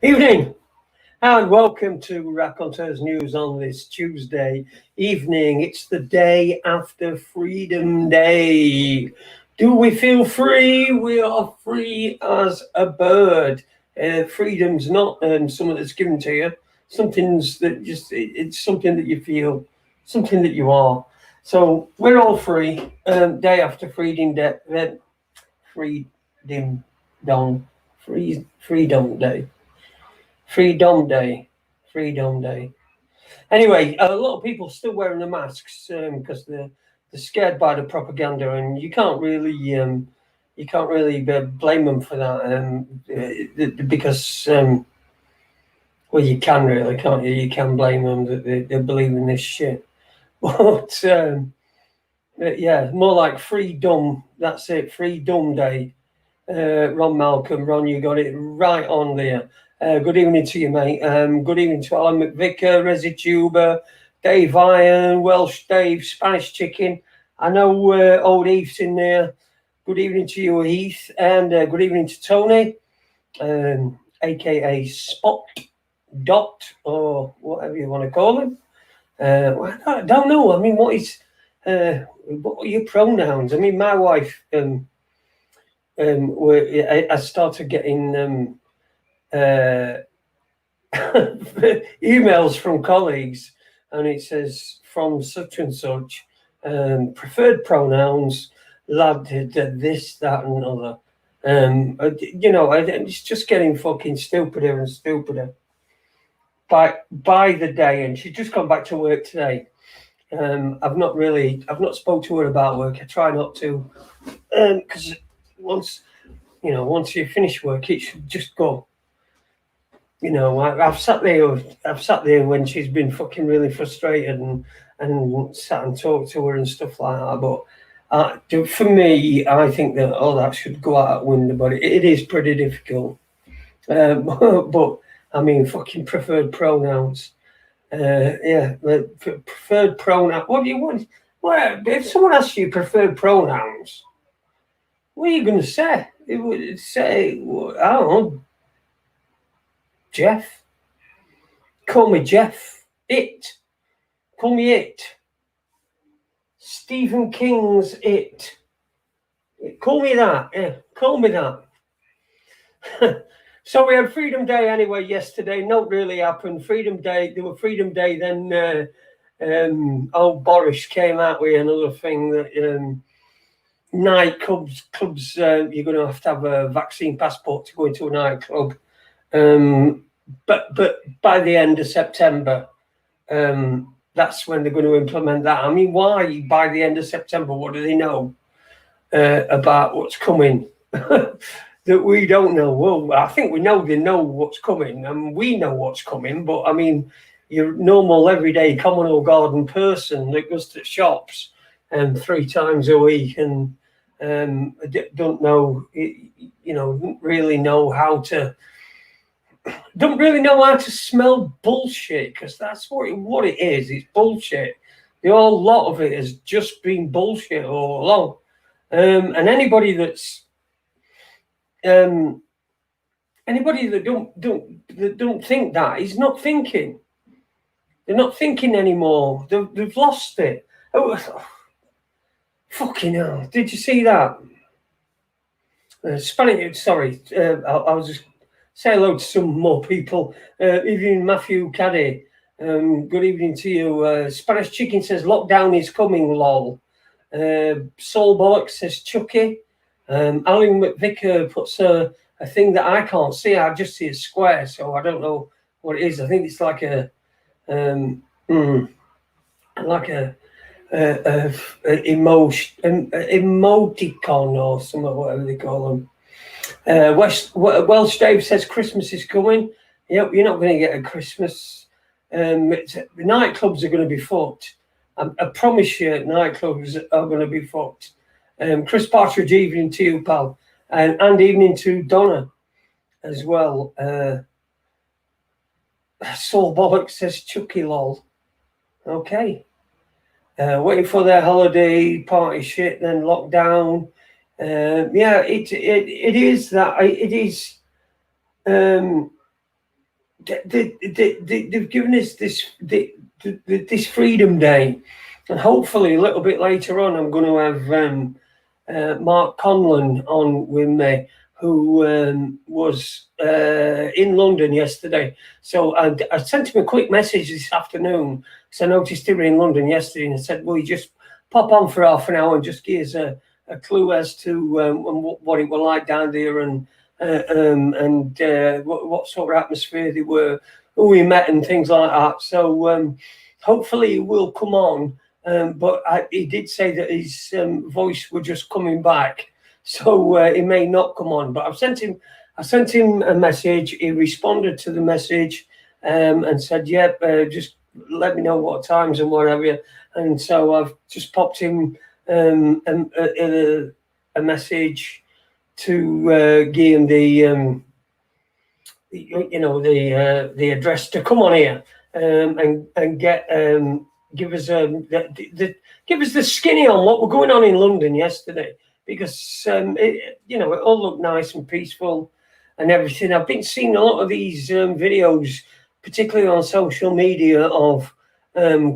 Evening and welcome to Raconteurs News on this Tuesday evening. It's the day after Freedom Day. Do we feel free? We are free as a bird. Freedom's not something that's given to you. It's something that you feel, something that you are. So we're all free. Day after Freedom Day. Freedom Day. Freedom Day. Freedom Day. Freedom Day. Anyway, a lot of people still wearing the masks because they're scared by the propaganda, and you can't really blame them for that because well, you can really, can't you? You can blame them that they believe in this shit, but yeah, more like freedom. That's it, Freedom Day. Ron Malcolm, Ron, you got it right on there. Good evening to you, mate. Good evening to Alan McVicker, ResiTuber, Dave Iron, Welsh Dave, Spanish Chicken. I know old Heath's in there. Good evening to you, Heath, and good evening to Tony, aka Spot Dot, or whatever you want to call him. I don't know. I mean, what are your pronouns? I mean, my wife. I started getting emails from colleagues, and it says from such and such, preferred pronouns, lad, this, that, and other. It's just getting fucking stupider and stupider by the day. And she's just gone back to work today. I've not spoke to her about work. I try not to, because once you finish work, it should just go. I've sat there when she's been fucking really frustrated and sat and talked to her and stuff like that. But for me, I think that all that should go out the window. But it is pretty difficult. But I mean, fucking preferred pronouns. Preferred pronoun. What do you want? Well, if someone asks you preferred pronouns, what are you going to say? It would say, I don't know, Jeff. Call me Jeff. It. Call me it. Stephen King's It. Call me that. Yeah, call me that. So we had Freedom Day anyway yesterday. Not really happened. Freedom Day. There were Freedom Day. Then old Boris came out with another thing that nightclubs. You're going to have a vaccine passport to go into a nightclub. But by the end of September, that's when they're going to implement that. I mean, why by the end of September? What do they know about what's coming that we don't know? Well, I think we know they know what's coming, and we know what's coming. But I mean, your normal, everyday, common old garden person that goes to shops 3 times a week and don't know, don't really know how to smell bullshit, because that's what it is. It's bullshit. A lot of it has just been bullshit all along. And anybody that don't think that is not thinking. They're not thinking anymore. They've lost it. Fucking hell! Did you see that? Spanish. Sorry, I'll just say hello to some more people. Evening, Matthew Caddy. Good evening to you. Spanish Chicken says lockdown is coming. Lol. Soul Bollock says Chucky. Alan McVicker puts a thing that I can't see. I just see a square, so I don't know what it is. I think it's like a emoticon or something, whatever they call them. Welsh Dave says Christmas is coming. Yep, you're not going to get a Christmas. The nightclubs are going to be fucked. I promise you, nightclubs are going to be fucked. Chris Partridge, evening to you, pal. And evening to Donna as well. Soul Bollock says Chucky lol. Okay. Waiting for their holiday party shit, then lockdown. It is that. It is they've given us this Freedom Day, and hopefully a little bit later on, I'm going to have Mark Conlon on with me, who was in London yesterday. So I sent him a quick message this afternoon because I noticed he was in London yesterday, and I said, "Will you just pop on for half an hour and just give us a clue as to what it was like down there and what sort of atmosphere they were, who we met, and things like that." So hopefully he will come on. But he did say that his voice were just coming back, so he may not come on. But I sent him a message. He responded to the message and said, "Yep, just let me know what times and whatever." And so I've just popped him a message to give him the address to come on here and get give us the skinny on what was going on in London yesterday, because it all looked nice and peaceful and everything. I've been seeing a lot of these videos, particularly on social media, of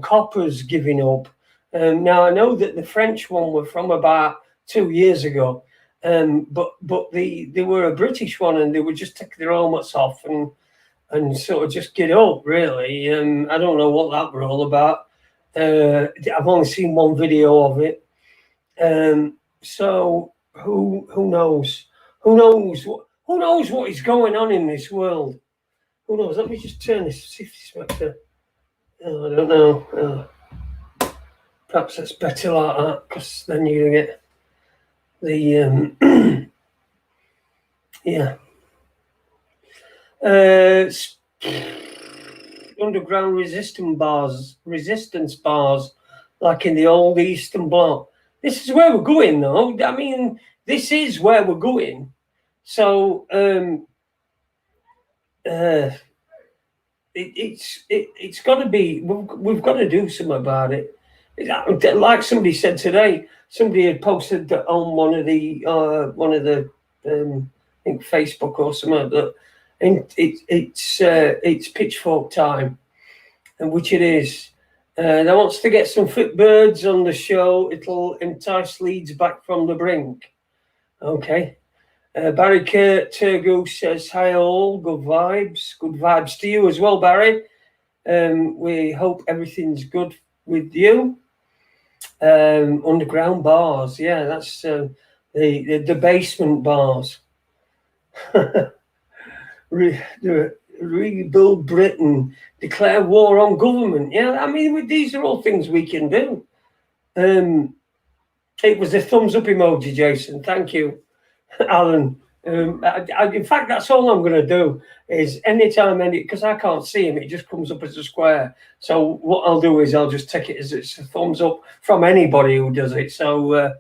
coppers giving up. Now I know that the French one were from about 2 years ago. But they were a British one, and they would just take their helmets off and sort of just get up, really. I don't know what that were all about. I've only seen one video of it. So who knows? Who knows what is going on in this world? Who knows? Let me just turn this, see if this makes a... I don't know. Perhaps it's better like that, because then you get the yeah. Underground resistance bars, like in the old Eastern Bloc. This is where we're going, though. I mean, this is where we're going. So it's got to be. We've got to do something about it. Like somebody said today, somebody had posted that on one of the I think Facebook or something, that it's pitchfork time, and which it is. They wants to get some fit birds on the show. It'll entice Leeds back from the brink. Okay. Barry Turgo says, "Hi all, good vibes to you as well, Barry. We hope everything's good with you." Underground bars, yeah, that's the basement bars. Rebuild Britain, declare war on government. Yeah, I mean, these are all things we can do. It was a thumbs up emoji, Jason. Thank you, Alan. In fact, that's all I'm going to do is anytime, because I can't see him, it just comes up as a square. So what I'll do is I'll just take it as it's a thumbs up from anybody who does it. So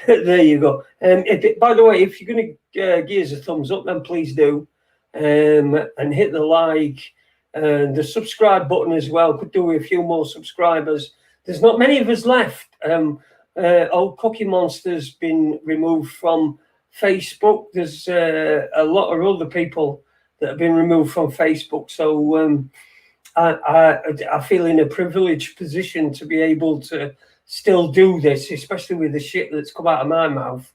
there you go. By the way, if you're going to give us a thumbs up, then please do. And hit the like and the subscribe button as well. Could do with a few more subscribers. There's not many of us left. Old Cookie Monster's been removed from Facebook. There's a lot of other people that have been removed from Facebook. So I feel in a privileged position to be able to still do this, especially with the shit that's come out of my mouth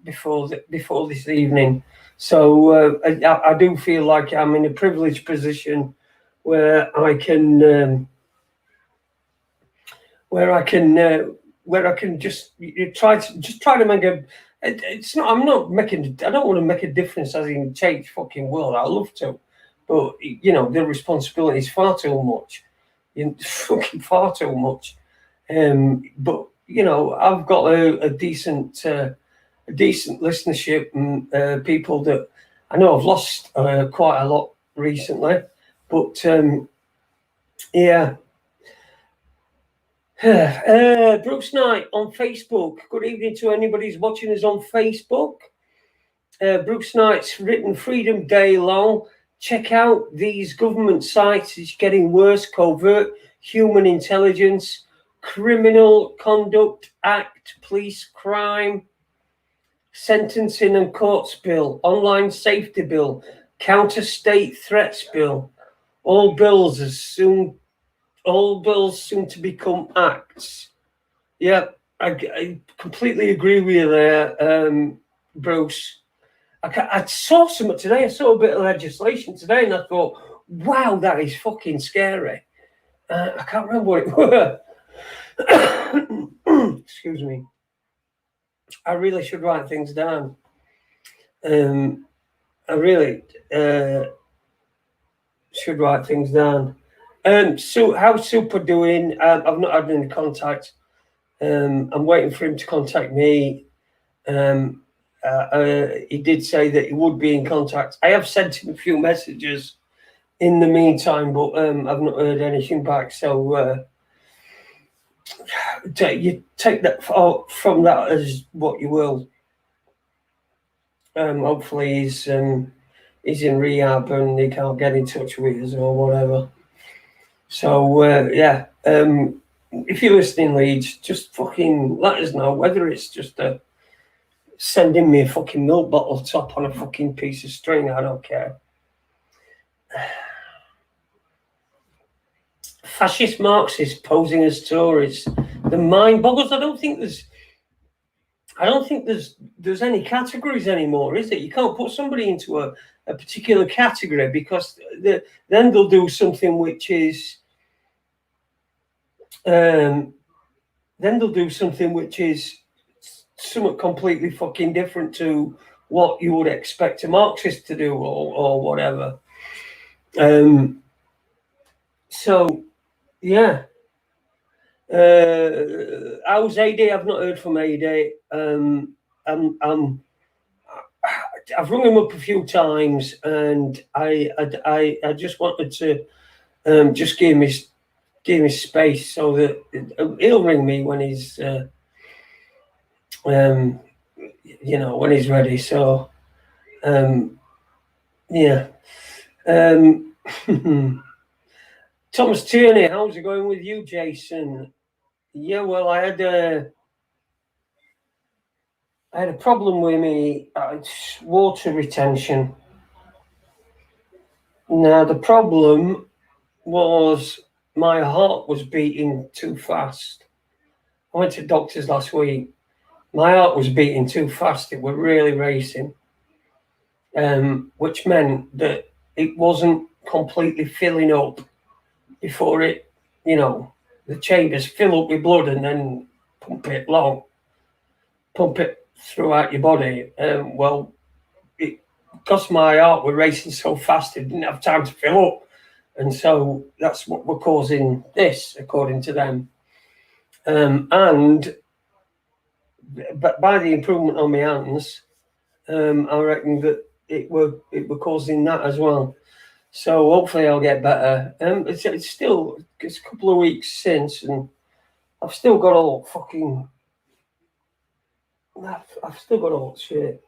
before this evening. So I do feel like I'm in a privileged position where I can just try to make a. It's not. I'm not making. I don't want to make a difference as in change fucking world. I love to, but the responsibility is far too much. Fucking far too much. But I've got a decent listenership and people that I know I've lost quite a lot recently. But yeah. Brooks Knight on Facebook. Good evening to anybody who's watching us on Facebook. Brooks Knight's written Freedom Day long. Check out these government sites. It's getting worse. Covert human intelligence, Criminal Conduct Act, police crime, sentencing and courts bill, online safety bill, Counter state threats bill. All bills soon to become acts. Yeah, I completely agree with you there, Bruce. I saw something today. I saw a bit of legislation today, and I thought, wow, that is fucking scary. I can't remember what it was. Excuse me. I really should write things down. I really should write things down. So how's Super doing? I've not had any contact. I'm waiting for him to contact me. He did say that he would be in contact. I have sent him a few messages in the meantime, but I've not heard anything back. So you take that from that as what you will. Hopefully he's in rehab and he can't get in touch with us or whatever. So yeah, if you're listening, Leeds, just fucking let us know whether it's just sending me a fucking milk bottle top on a fucking piece of string. I don't care. Fascist Marxists posing as Tories. The mind boggles. I don't think there's any categories anymore, is it? You can't put somebody into a particular category because then they'll do something which is somewhat completely fucking different to what you would expect a Marxist to do or whatever. So yeah. How's AD? I've not heard from AD. I've rung him up a few times, and I just wanted to just give him space so that he'll ring me when he's when he's ready. So yeah. Thomas Tierney, how's it going with you, Jason? Yeah, well, I had a problem with me water retention. Now the problem was my heart was beating too fast. I went to doctors last week. My heart was beating too fast. It was really racing, which meant that it wasn't completely filling up before it, the chambers fill up with blood and then pump it throughout your body. Well, because my heart was racing so fast, it didn't have time to fill up. And so that's what we're causing this, according to them. But by the improvement on my hands, I reckon that it were causing that as well. So hopefully I'll get better. It's a couple of weeks since, and I've still got all fucking. I've still got all shit.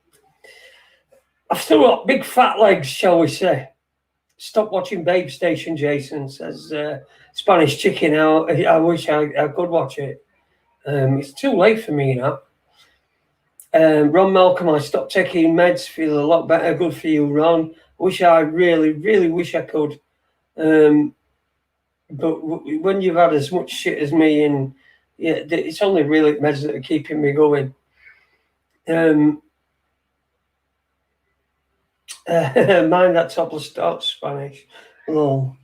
I've still got big fat legs, shall we say. Stop watching Babe Station, Jason, says Spanish Chicken. I wish I could watch it. It's too late for me now. Ron Malcolm, I stopped taking meds, feel a lot better. Good for you, Ron. I really, really wish I could. But when you've had as much shit as me, and yeah, it's only really meds that are keeping me going. Mind that topless start Spanish. Oh.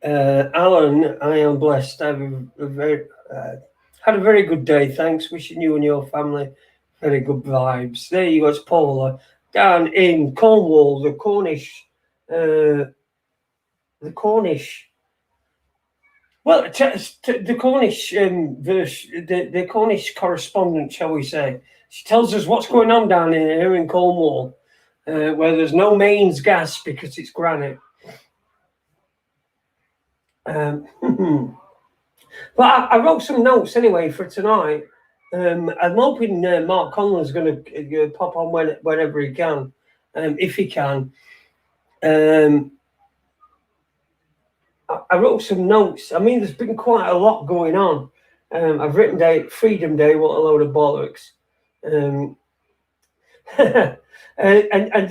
Alan, I am blessed. I've had a very good day. Thanks. Wishing you and your family very good vibes. There you go. It's Paula down in Cornwall, the Cornish. Well, the Cornish the Cornish correspondent, shall we say? She tells us what's going on down here in Cornwall, where there's no mains gas because it's granite. But I wrote some notes anyway for tonight. I'm hoping Mark Conlon is going to pop on whenever he can, if he can. I wrote some notes. I mean, there's been quite a lot going on. I've written Freedom Day, what a load of bollocks. And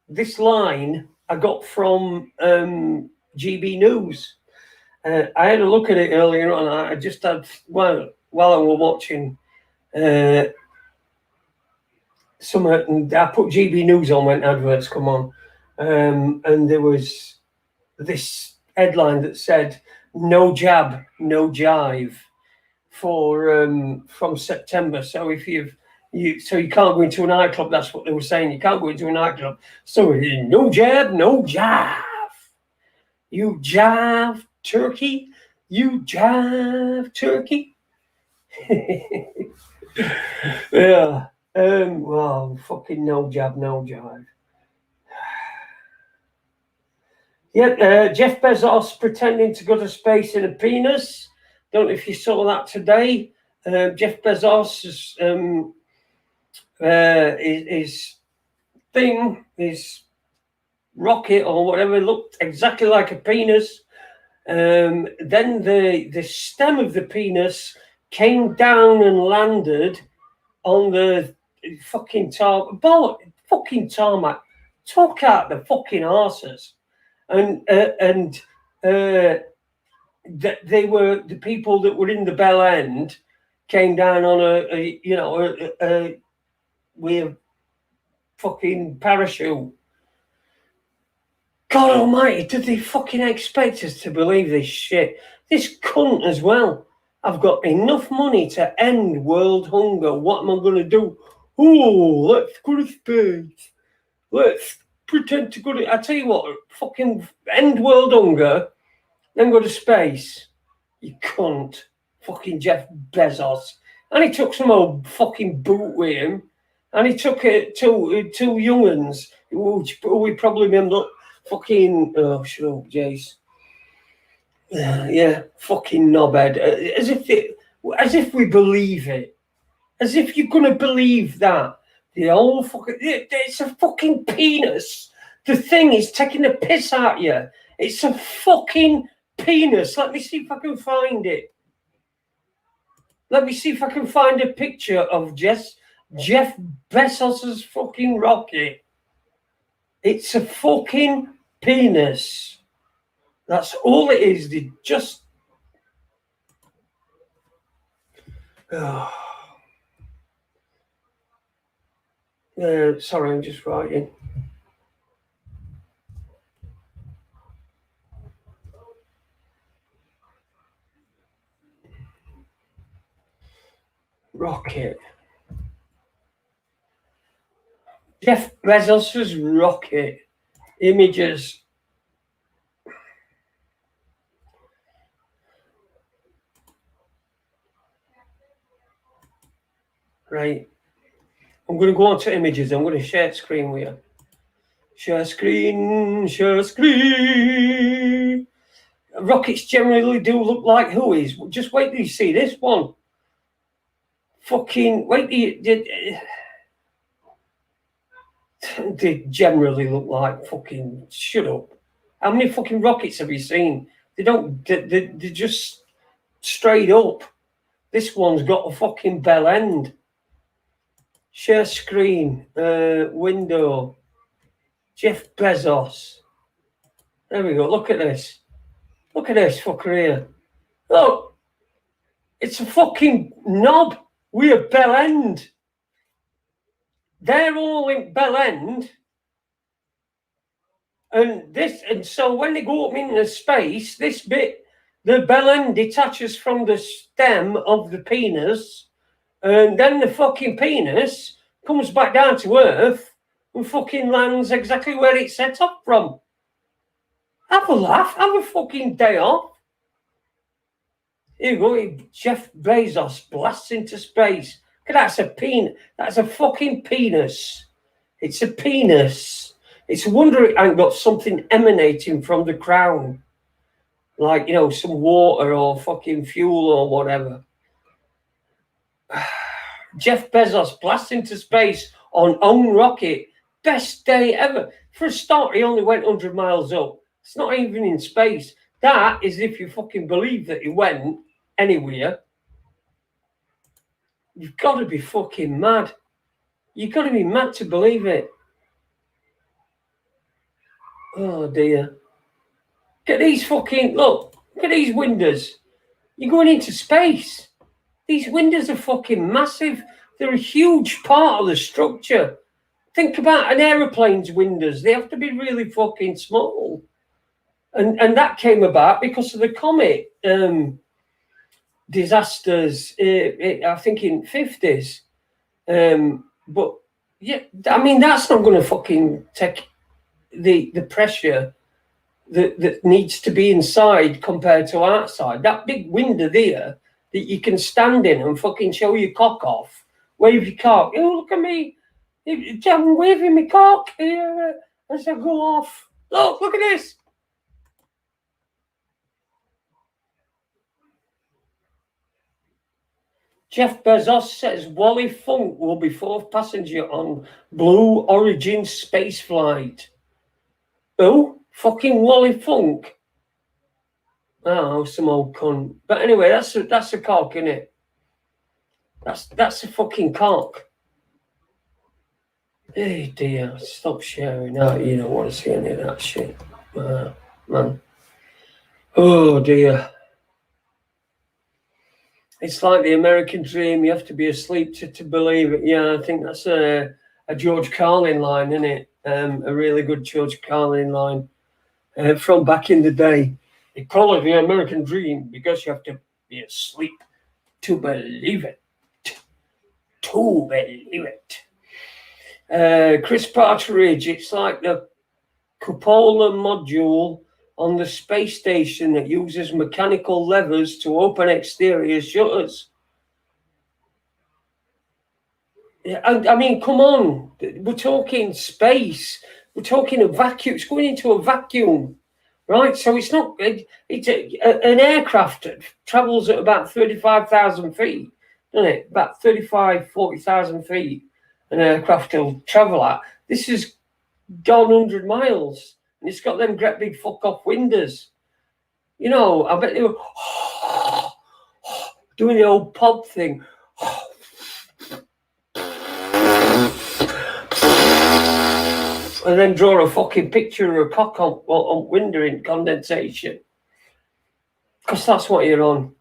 this line I got from GB News. I had a look at it earlier on. I just had while I was watching some. I put GB News on when adverts come on, and there was this headline that said "No jab, no jive" for from September. So if you can't go into a nightclub. That's what they were saying. You can't go into a nightclub. So no jab, no jive. You jive turkey. You jive turkey. Yeah. Well, fucking no jab, no jive. Yep. Jeff Bezos pretending to go to space in a penis. Don't know if you saw that today. Jeff Bezos his thing, his rocket or whatever, looked exactly like a penis. Then the stem of the penis came down and landed on the fucking tarmac. Talk out the fucking arses. And they were the people that were in the bell end came down on a with fucking parachute. God almighty, did they fucking expect us to believe this shit? This cunt as well. I've got enough money to end world hunger. What am I going to do? Oh, let's go to space. Let's pretend to go to... I tell you what, fucking end world hunger, then go to space. You cunt. Fucking Jeff Bezos. And he took some old fucking boot with him. And he took two young uns, which we probably remember fucking... Oh, shut up, Jace. Yeah, fucking knobhead. As if we believe it. As if you're going to believe that. The old fucking... It's a fucking penis. The thing is taking a piss at you. It's a fucking penis. Let me see if I can find it. Let me see if I can find a picture of Jeff Bezos's fucking rocket. It's a fucking penis. That's all it is. They just... Oh. Sorry, I'm just writing. Rocket. Jeff Bezos's rocket. Images. Right. I'm going to go on to images. I'm going to share screen with you. Share screen, share screen. Rockets generally do look like Hueys. Just wait till you see this one. Fucking wait till you... They generally look like fucking... Shut up. How many fucking rockets have you seen? They're just straight up. This one's got a fucking bell end. Share screen. Window. Jeff Bezos. There we go. Look at this. Look at this fucker here. Look. It's a fucking knob with a bell end. They're all in bell end. And so when they go up into space, this bit, the bell end detaches from the stem of the penis, and then the fucking penis comes back down to Earth and fucking lands exactly where it's set up from. Have a laugh. Have a fucking day off. Here you go. Jeff Bezos blasts into space. That's a penis. That's a fucking penis. It's a penis. It's a wonder it ain't got something emanating from the crown. Like, some water or fucking fuel or whatever. Jeff Bezos blasts into space on own rocket. Best day ever. For a start, he only went 100 miles up. It's not even in space. That is if you fucking believe that he went anywhere. You've got to be fucking mad. You've got to be mad to believe it. Oh dear. Get these fucking, look at these windows. You're going into space. These windows are fucking massive. They're a huge part of the structure. Think about an aeroplane's windows. They have to be really fucking small. And that came about because of the comet disasters, I think in 50s. But yeah, I mean, that's not going to fucking take the pressure that needs to be inside compared to outside. That big window there that you can stand in and fucking show your cock off, wave your cock. Oh, look at me. I'm waving my cock here as I go off. Look at this. Jeff Bezos says Wally Funk will be fourth passenger on Blue Origin space flight. Oh, fucking Wally Funk. Oh, some old cunt. But anyway, that's a cock, isn't it? That's a fucking cock. Hey dear, stop sharing that. You don't want to see any of that shit. Man. Oh dear. It's like the American dream. You have to be asleep to believe it. Yeah, I think that's a George Carlin line, isn't it? A really good George Carlin line from back in the day. They call it the American dream because you have to be asleep to believe it. To believe it. Chris Partridge, it's like the cupola module on the space station that uses mechanical levers to open exterior shutters. Yeah, I mean, come on. We're talking space. We're talking a vacuum. It's going into a vacuum, right? So it's not. It's an aircraft that travels at about 35,000 feet, doesn't it? About 40,000 feet. An aircraft will travel at. This has gone 100 miles, and it's got them great big fuck off windows. You know, I bet they were doing the old pub thing. And then draw a fucking picture of a cock on window in condensation. Because that's what you're on.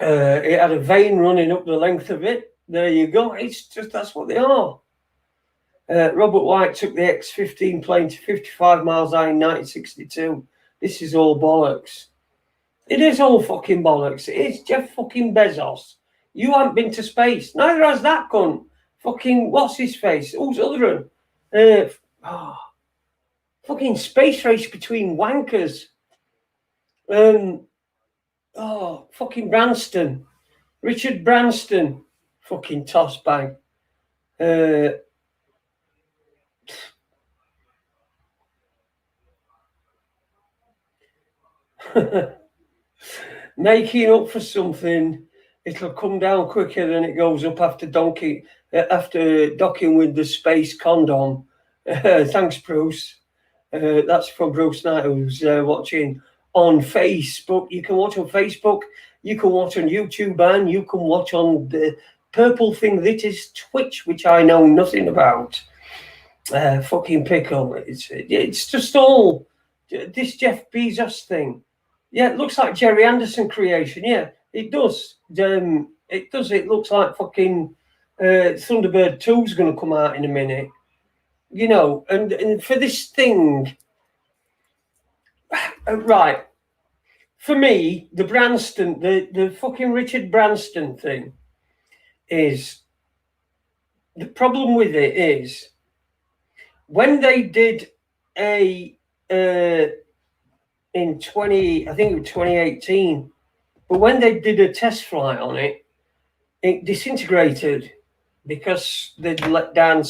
It had a vein running up the length of it. There you go. It's just, that's what they are. Robert White took the X-15 plane to 55 miles high in 1962. This is all bollocks. It is all fucking bollocks. It is Jeff fucking Bezos. You haven't been to space. Neither has that cunt. Fucking, what's his face? Who's the other one? Fucking space race between wankers. Fucking Branston. Richard Branston. Fucking toss bag. Making up for something, it'll come down quicker than it goes up after docking with the space condom. Thanks, Bruce. That's from Bruce Knight, who's watching on Facebook. You can watch on Facebook, you can watch on YouTube, and you can watch on the purple thing that is Twitch, which I know nothing about. Fucking pickle. It's just all this Jeff Bezos thing. Yeah, it looks like Jerry Anderson creation. Yeah, it does. It does. It looks like fucking Thunderbird 2 is going to come out in a minute. You know, and for this thing, right, for me, the Branston, the fucking Richard Branston thing is, the problem with it is, when they did in 2018, but when they did a test flight on it, it disintegrated because they'd let up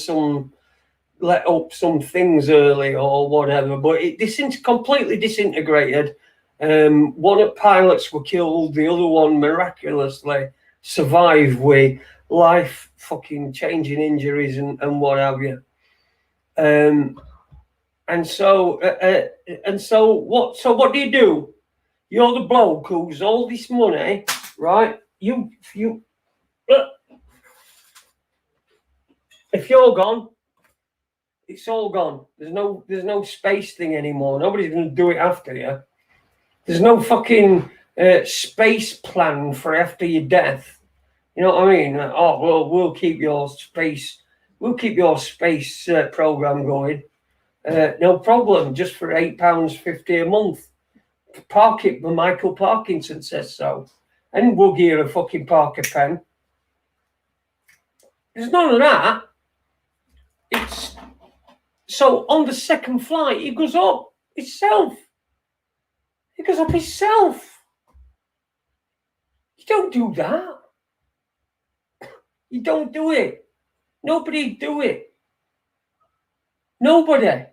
some things early or whatever, but it completely disintegrated. One of the pilots were killed, the other one miraculously survived with life fucking changing injuries and what have you. And so what do you do? You're the bloke who's all this money, right? You If you're gone, it's all gone. There's no space thing anymore. Nobody's going to do it after you. There's no fucking space plan for after your death. You know what I mean? Oh well, we'll keep your space program going. No problem. Just for £8.50 a month. Park it. Michael Parkinson says so, and we'll give you a fucking Parker pen. There's none of that. It's so on the second flight, he goes up himself. He goes up himself. You don't do that. You don't do it. Nobody do it. Nobody.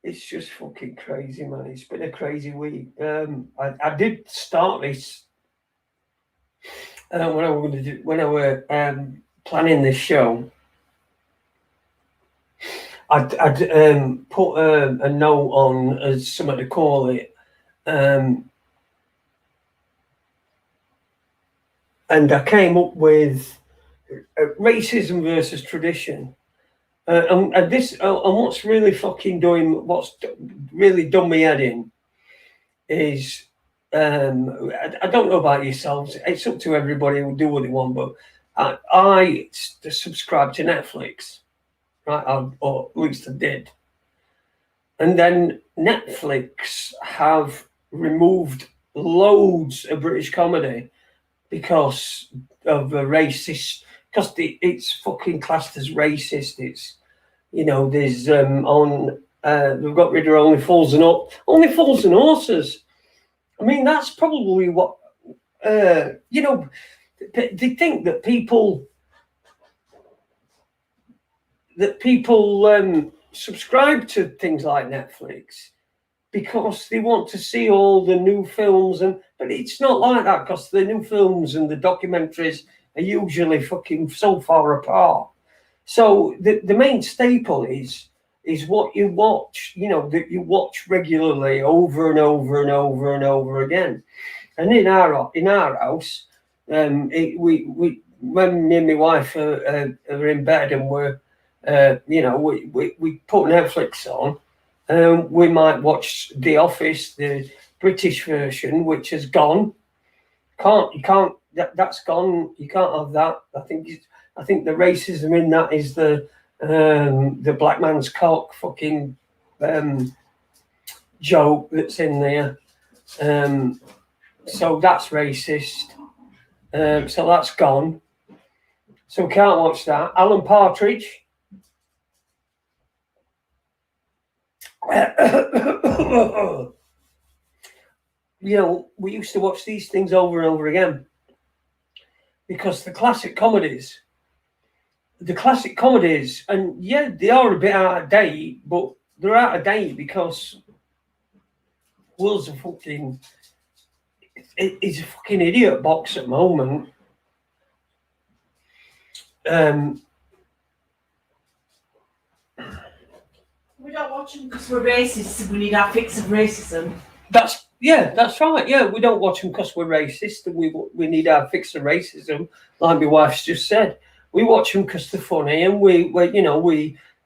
It's just fucking crazy, man. It's been a crazy week. I did start this when I were planning this show. I'd put a note on as something to call it, and I came up with racism versus tradition. And what's really fucking what's really done me head in is, I don't know about yourselves, it's up to everybody who do what they want, but I subscribe to Netflix, right? Or at least I did. And then Netflix have removed loads of British comedy because of the racist, because it's fucking classed as racist. It's, you know, there's they've got rid of Only Fools and Horses. I mean, that's probably what you know. They think that people subscribe to things like Netflix because they want to see all the new films, but it's not like that, because the new films and the documentaries are usually fucking so far apart. So the main staple is what you watch, you know, that you watch regularly over and over and over and over again. And in our house, we when me and my wife are in bed and we're you know, we put Netflix on. We might watch The Office, the British version, which has gone. That's gone. You can't have that. I think the racism in that is the black man's cock fucking joke that's in there. So that's racist. So that's gone. So we can't watch that. Alan Partridge. You know, we used to watch these things over and over again because the classic comedies, and yeah, they are a bit out of date, but they're out of date because Will's a fucking idiot box at the moment. We don't watch them because we're racist. We need our fix of racism. That's right. Yeah, we don't watch them because we're racist, and we need our fix of racism. Like my wife's just said, we watch them because they're funny, and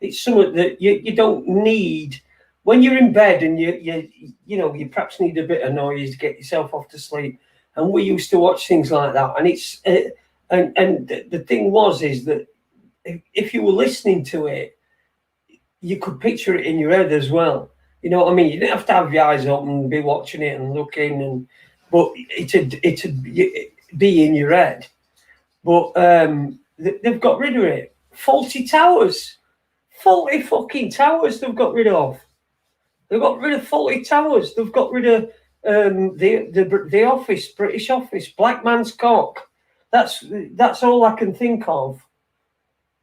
it's something that you don't need when you're in bed, and you perhaps need a bit of noise to get yourself off to sleep. And we used to watch things like that, and it's and the thing is that if you were listening to it, you could picture it in your head as well. You know what I mean? You didn't have to have your eyes open and be watching it and looking, but it'd be in your head. But they've got rid of it. Faulty Towers, faulty fucking towers. They've got rid of. They've got rid of Faulty Towers. They've got rid of the Office, British Office, Black Man's Cock. That's all I can think of.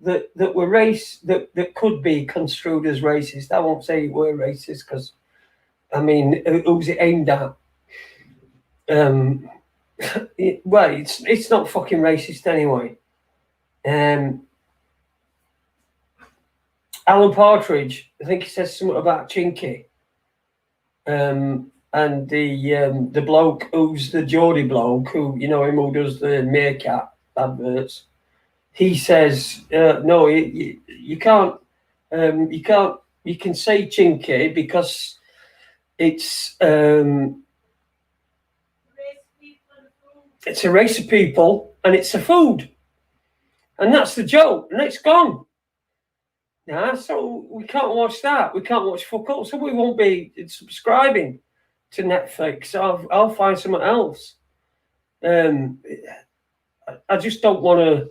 That were that could be construed as racist. I won't say we're racist because, I mean, who's it aimed at? It's not fucking racist anyway. Alan Partridge, I think he says something about Chinky. And the bloke who's the Geordie bloke, who, you know, him who does the Meerkat adverts, he says, no, you can't, you can say Chinky because it's a race of people and it's a food. And that's the joke, and it's gone. Yeah, so we can't watch that. We can't watch fuck all. So we won't be subscribing to Netflix. I'll find something else. I just don't want to.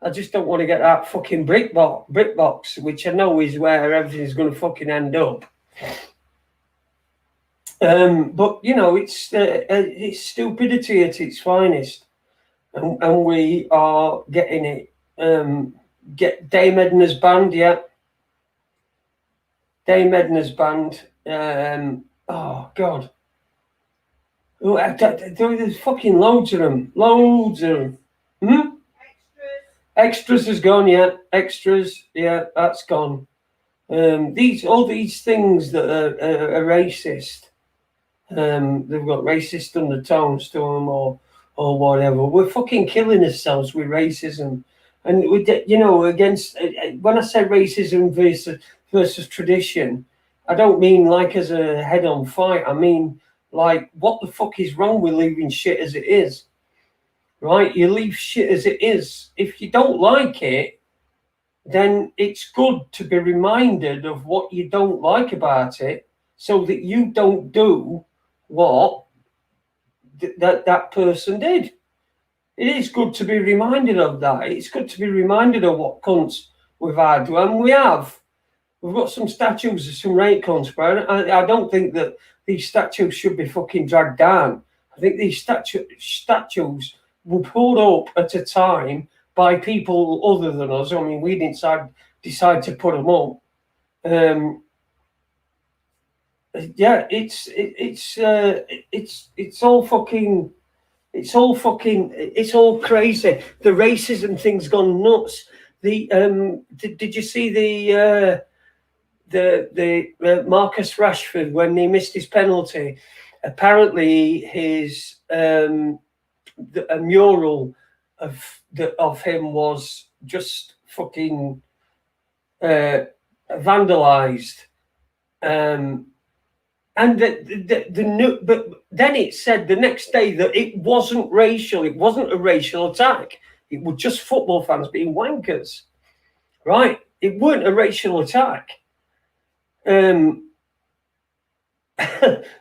I just don't want to get that fucking brick box, which I know is where everything's going to fucking end up. But you know, it's stupidity at its finest, and we are getting it. Get Dame Edna's band, yeah. Dame Edna's band. Oh God. Oh, there's fucking loads of them. Loads of them. Extras has gone, yeah. Extras, yeah, that's gone. All these things that are racist. They've got racist undertones to them, or whatever. We're fucking killing ourselves with racism, and you know, against. When I say racism versus tradition, I don't mean like as a head-on fight. I mean like, what the fuck is wrong with leaving shit as it is? Right? You leave shit as it is. If you don't like it, then it's good to be reminded of what you don't like about it, so that you don't do what that person did. It is good to be reminded of that. It's good to be reminded of what cunts we've had, and we have. We've got some statues of some rape cunts, but I don't think that these statues should be fucking dragged down. I think these statues were pulled up at a time by people other than us. I mean, we didn't decide to put them up. Yeah, it's all fucking, it's all crazy. The racism thing's gone nuts. Did you see the Marcus Rashford when he missed his penalty? Apparently, his a mural of him was just fucking vandalized. And but then it said the next day that it wasn't racial. It wasn't a racial attack. It was just football fans being wankers, right? It weren't a racial attack. Then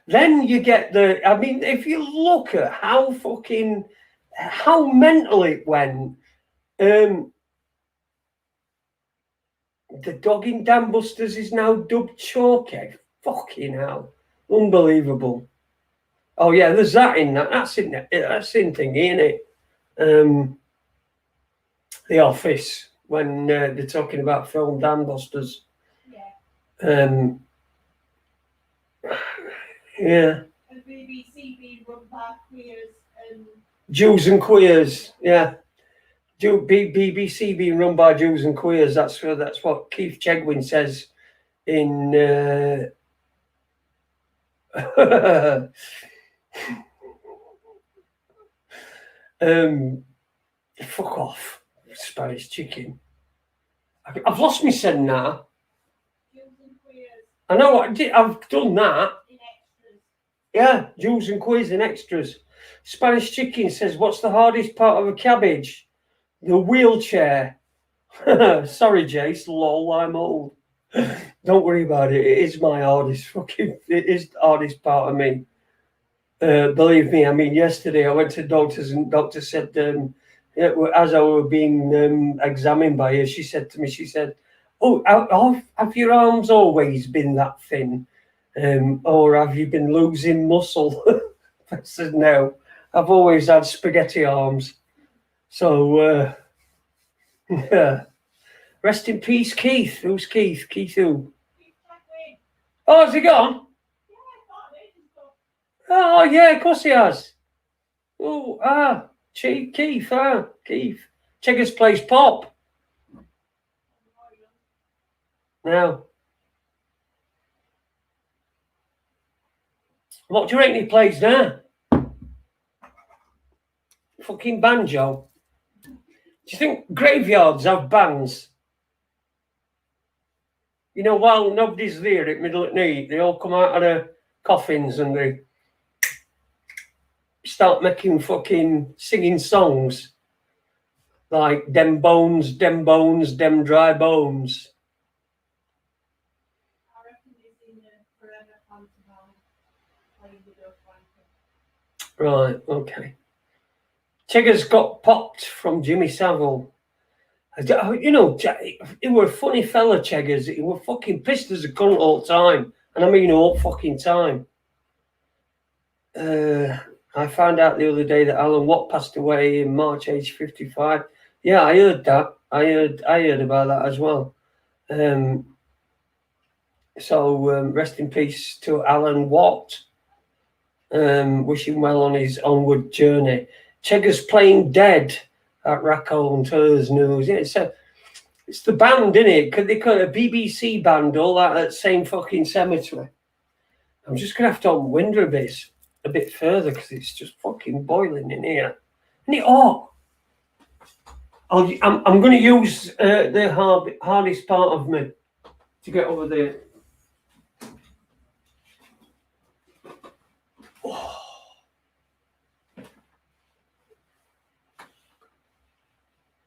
you get I mean, if you look at how mental it went, the dog in Dan Busters is now dubbed Chalky. Fucking hell. Unbelievable. Oh yeah, there's that in that. That's in thingy, isn't it? The Office, when they're talking about film Dan Busters. Yeah. Yeah. And BBC being run by queers and Jews and queers, yeah. BBC being run by Jews and queers. That's what Keith Chegwin says in. Fuck off, Spanish chicken. I've lost my sen now. I know what I did. I've done that. Yeah, Jews and queers and extras. Spanish chicken says, "What's the hardest part of a cabbage?" The wheelchair. Sorry, Jace. Lol, I'm old. Don't worry about it. It is my hardest it is the hardest part of me. Believe me. I mean, yesterday I went to doctors and doctor said, as I was being examined by her, she said to me, "Oh, have your arms always been that thin? Or have you been losing muscle?" I said, "No, I've always had spaghetti arms." So, yeah. Rest in peace, Keith. Who's Keith? Keith who? Oh, has he gone? Oh, yeah, of course he has. Oh, Keith, Keith. Checkers plays pop. Now, what do you reckon he plays now? Fucking banjo. Do you think graveyards have bands? You know, while nobody's there at middle at night, they all come out of their coffins and they start making fucking singing songs like dem bones, dem dry bones. I reckon he's in a forever pantomime playing the dog wanker. Right, okay. Cheggers got popped from Jimmy Savile. You know, he were a funny fella, Cheggers. He were fucking pissed as a cunt all the time. And I mean all fucking time. I found out the other day that Alan Watt passed away in March, age 55. Yeah, I heard that. I heard about that as well. So rest in peace to Alan Watt. Wish him well on his onward journey. Cheggers playing dead at Raconteurs News. Yeah, it's the band, isn't it? Could they call it a BBC band, all that at same fucking cemetery? I'm just gonna have to open window a bit further because it's just fucking boiling in here. Isn't it hot? I'm going to use the hardest part of me to get over there. Oh.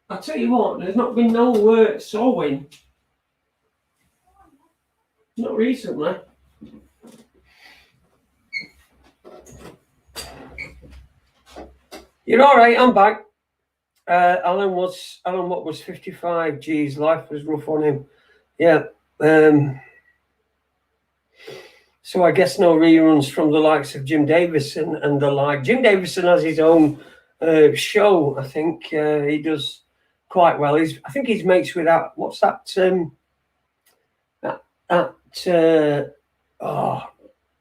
I tell you what, there's not been no sowing. Not recently. You're all right. I'm back. Alan what was 55. Geez, life was rough on him. Yeah. So I guess no reruns from the likes of Jim Davison and the like. Jim Davison has his own show. I think he does quite well. I think he's mates with that. What's that?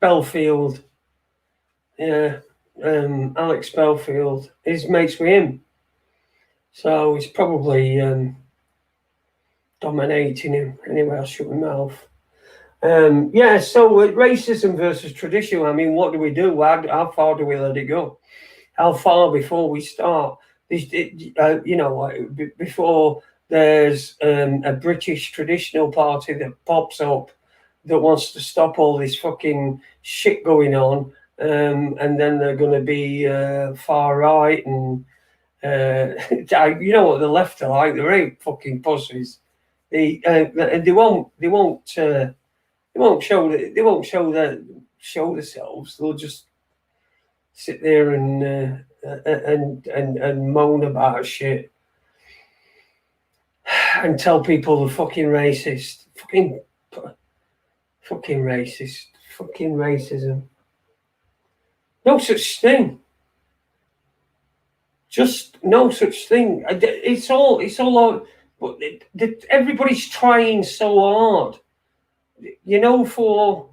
Belfield. Yeah. Alex Belfield. He's mates with him. So he's probably dominating him. Anyway, I'll shut my mouth. Yeah, so racism versus tradition. I mean, what do we do? How far do we let it go? How far before we start? Before there's a British traditional party that pops up that wants to stop all this fucking shit going on, and then they're going to be far right and you know what the left are like? They're eight fucking pussies. They won't show themselves. They'll just sit there and moan about shit and tell people they're fucking racist. Fucking racist. Fucking racism. No such thing. Just no such thing. It's all. But everybody's trying so hard. You know,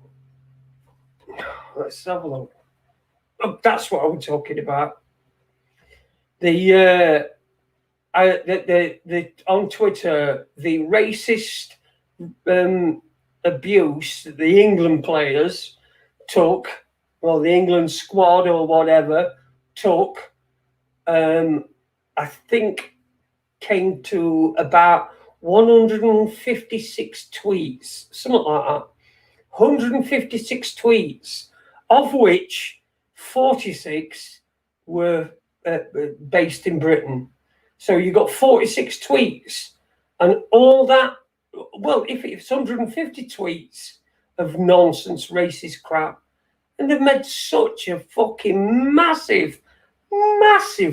let's have a look. Oh, that's what I'm talking about. The on Twitter, the racist abuse that the England players took, well, the England squad or whatever took, I think came to about 156 tweets, something like that. 156 tweets, of which 46 were based in Britain. So you got 46 tweets, and all that. Well, if it's 150 tweets of nonsense, racist crap, and they've made such a fucking massive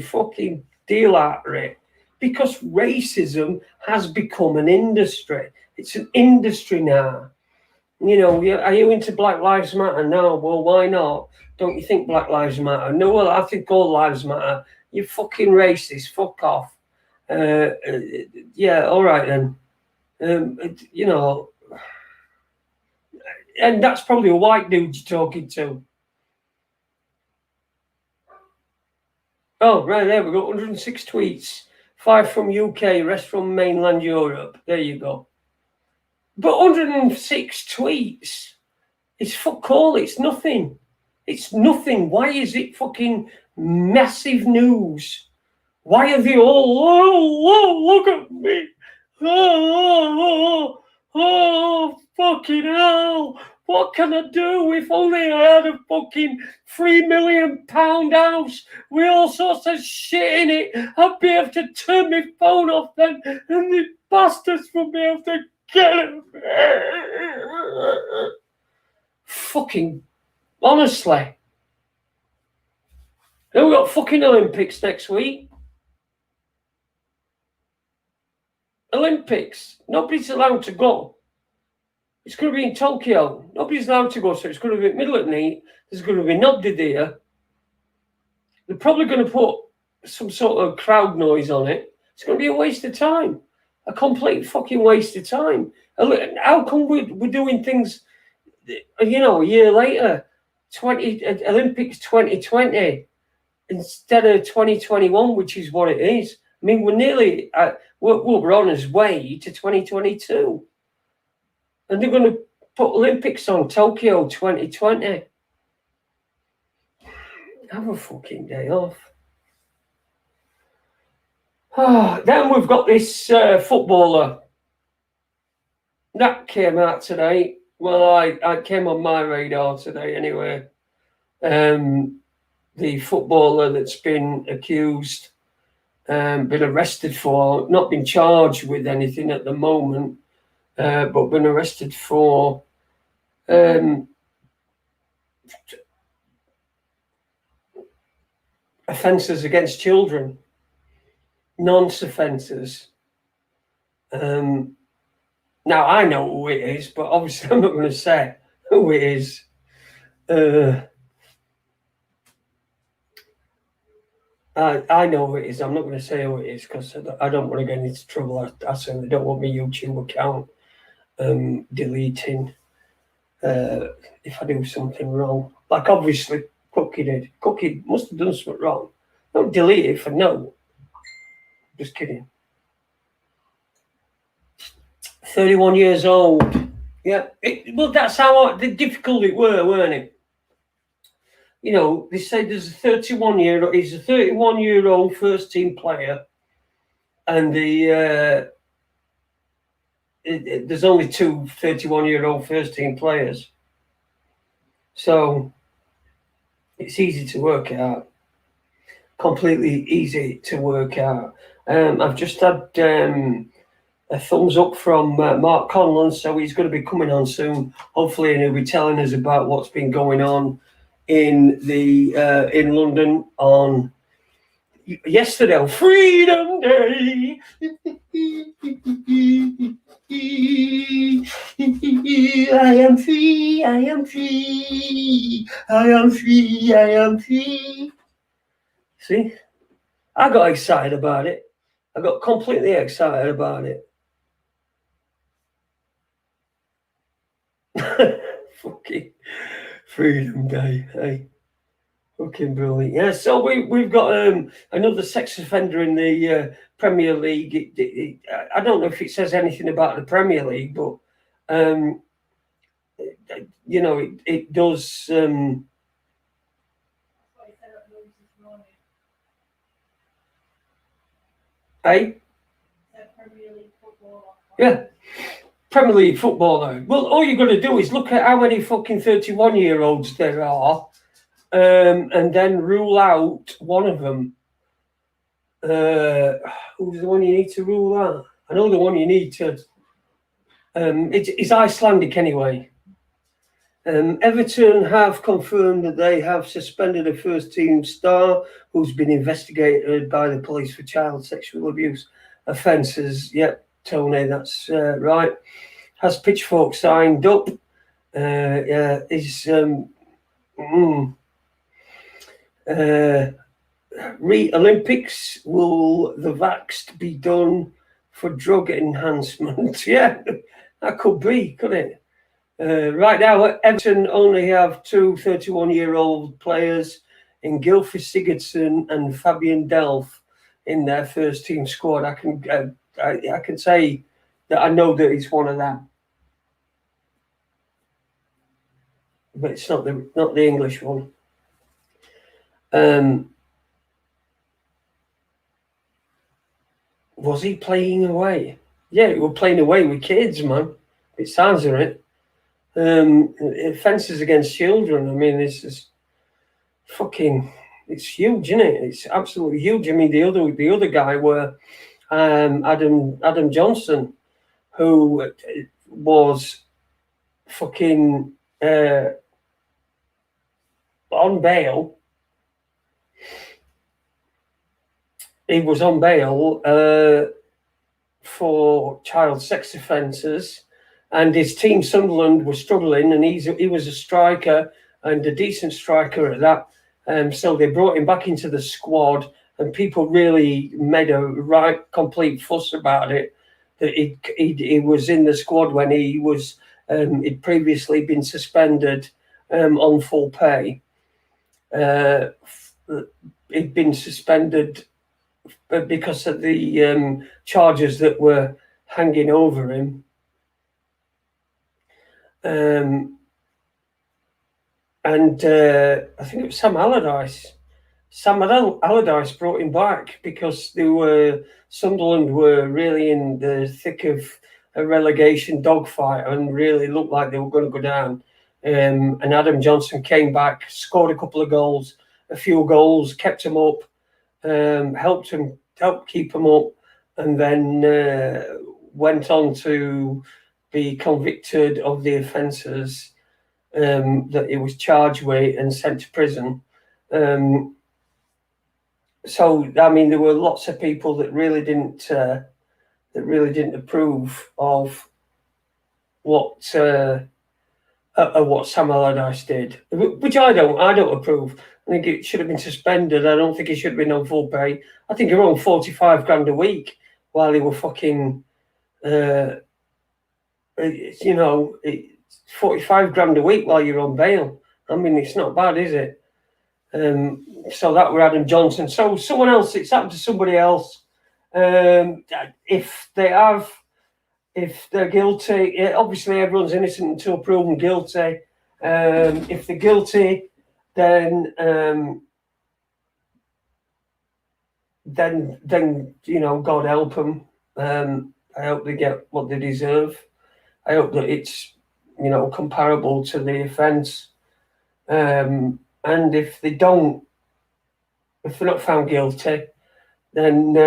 fucking deal out of it, because racism has become an industry. It's an industry now. You know, are you into Black Lives Matter? No. Well, why not? Don't you think Black Lives Matter? No, well, I think all lives matter. You fucking racist. Fuck off. Yeah, all right then. You know, and that's probably a white dude you're talking to. Oh, right, there we go. 106 tweets. 5 from UK, rest from mainland Europe. There you go. But 106 tweets is fuck all. It's nothing. It's nothing. Why is it fucking massive news? Why are they all, oh, look at me. Oh, fucking hell. What can I do if only I had a fucking £3 million house with all sorts of shit in it? I'd be able to turn my phone off then, and the bastards would be able to get it. Fucking, honestly. Then we've got fucking Olympics next week. Olympics. Nobody's allowed to go. It's going to be in Tokyo. Nobody's allowed to go, so it's going to be middle of the night. There's going to be nobody there. They're probably going to put some sort of crowd noise on it. It's going to be a waste of time. A complete fucking waste of time. How come we're doing things, a year later? Olympics 2020 instead of 2021, which is what it is. I mean, we're nearly, we're on our way to 2022. And they're going to put Olympics on Tokyo 2020. Have a fucking day off. Then we've got this footballer. That came out today. Well, I came on my radar today anyway. The footballer that's been accused, been arrested for, not been charged with anything at the moment, but been arrested for offences against children, nonce offences. Now, I know who it is, but obviously I'm not going to say who it is. I know who it is. I'm not going to say who it is because I don't want to get into trouble. I certainly don't want my YouTube account deleting if I do something wrong. Like, obviously, Cookie did. Cookie must have done something wrong. Don't delete it for no. Just kidding. 31 years old. Yeah. Well, that's how difficult it were, weren't it? They said there's a 31-year-old. He's a 31-year-old first-team player, and there's only two 31-year-old first-team players. So it's easy to work out. Completely easy to work out. I've just had a thumbs up from Mark Conlon, so he's going to be coming on soon, hopefully, and he'll be telling us about what's been going on in London on yesterday on Freedom Day. I am free, I am free, I am free, I am free. See, I got excited about it. I got completely excited about it. Fucking Freedom Day, hey. Fucking brilliant. Yeah, so we've got another sex offender in the Premier League. I don't know if it says anything about the Premier League, but it does. Hey? Yeah. Premier League footballer. Well, all you're going to do is look at how many fucking 31-year-olds there are, and then rule out one of them. Who's the one you need to rule out? I know the one you need to. It's Icelandic anyway. Everton have confirmed that they have suspended a first-team star who's been investigated by the police for child sexual abuse offences. Yep, Tony, that's right. Has Pitchfork signed up? Is Olympics, will the vaxxed be done for drug enhancement? Yeah, that could be, couldn't it? Right now, Everton only have two 31-year-old players in Gylfi Sigurdsson and Fabian Delph in their first team squad. I can say that I know that it's one of them. but it's not the English one. Was he playing away? Yeah, we were playing away with kids, man. It sounds of it. Offences against children. I mean, this is fucking. It's huge, isn't it? It's absolutely huge. I mean, the other guy were Adam Johnson, who was fucking on bail. He was on bail for child sex offences, and his team Sunderland was struggling, and he was a striker and a decent striker at that. So they brought him back into the squad, and people really made a right complete fuss about it. That he was in the squad when he was he'd previously been suspended on full pay. He'd been suspended because of the charges that were hanging over him. And I think it was Sam Allardyce. Sam Allardyce brought him back because Sunderland were really in the thick of a relegation dogfight and really looked like they were going to go down. And Adam Johnson came back, scored a couple of goals, a few goals, kept him up, helped keep him up, and then went on to be convicted of the offences that he was charged with and sent to prison. So I mean, there were lots of people that really didn't approve of what Sam Allardyce did, which I don't approve. I think it should have been suspended. I don't think he should have been on full pay. I think he were on 45 grand a week while he were fucking, 45 grand a week while you're on bail. I mean, it's not bad, is it? So that were Adam Johnson. So someone else, it's happened to somebody else. If they're guilty, obviously everyone's innocent until proven guilty. If they're guilty, then God help them. I hope they get what they deserve. I hope that it's comparable to the offence. And if they're not found guilty, then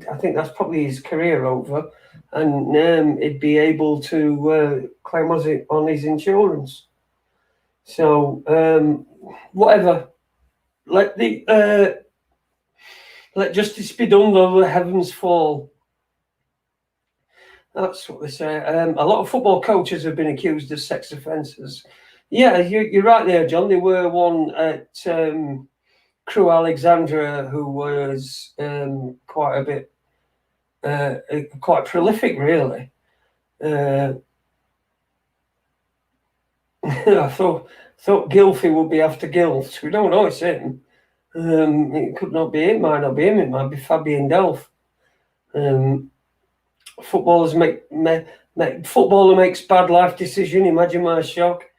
I think that's probably his career over, and he'd be able to claim on his insurance. So whatever, let justice be done though the heavens fall. That's what they say. A lot of football coaches have been accused of sex offences. Yeah, you're right there, John. There were one at Crewe Alexandra who was quite prolific, really. I thought Gilfie would be after Gilt. We don't know it's him. It could not be him. Might not be him. It might be Fabian Delph. Footballer makes bad life decision. Imagine my shock.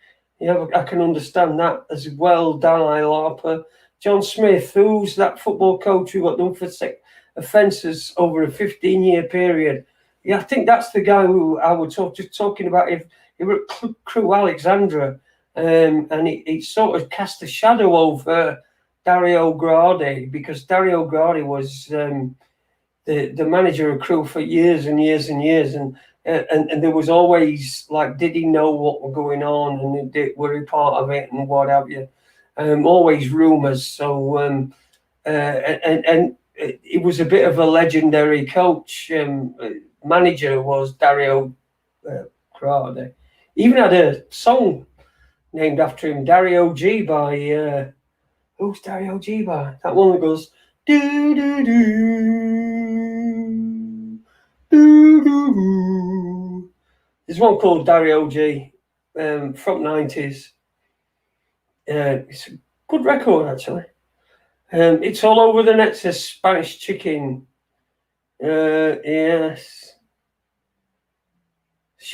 Yeah, I can understand that as well. Dalai Larper, John Smith, who's that football coach who got done for sex offences over a 15-year period. Yeah, I think that's the guy who I was just talking about. If he were at Crewe Alexandra, and he sort of cast a shadow over Dario Gradi, because Dario Gradi was the manager of Crewe for years and years and years, and there was always like, did he know what was going on, and were he part of it, and what have you? Always rumours. So and it was a bit of a legendary coach. Manager was Dario Gradi. Even had a song named after him, Dario G by who's Dario G by? That one that goes do do do do do. There's one called Dario G from 90s. It's a good record, actually. It's all over the net, says Spanish Chicken. Yes.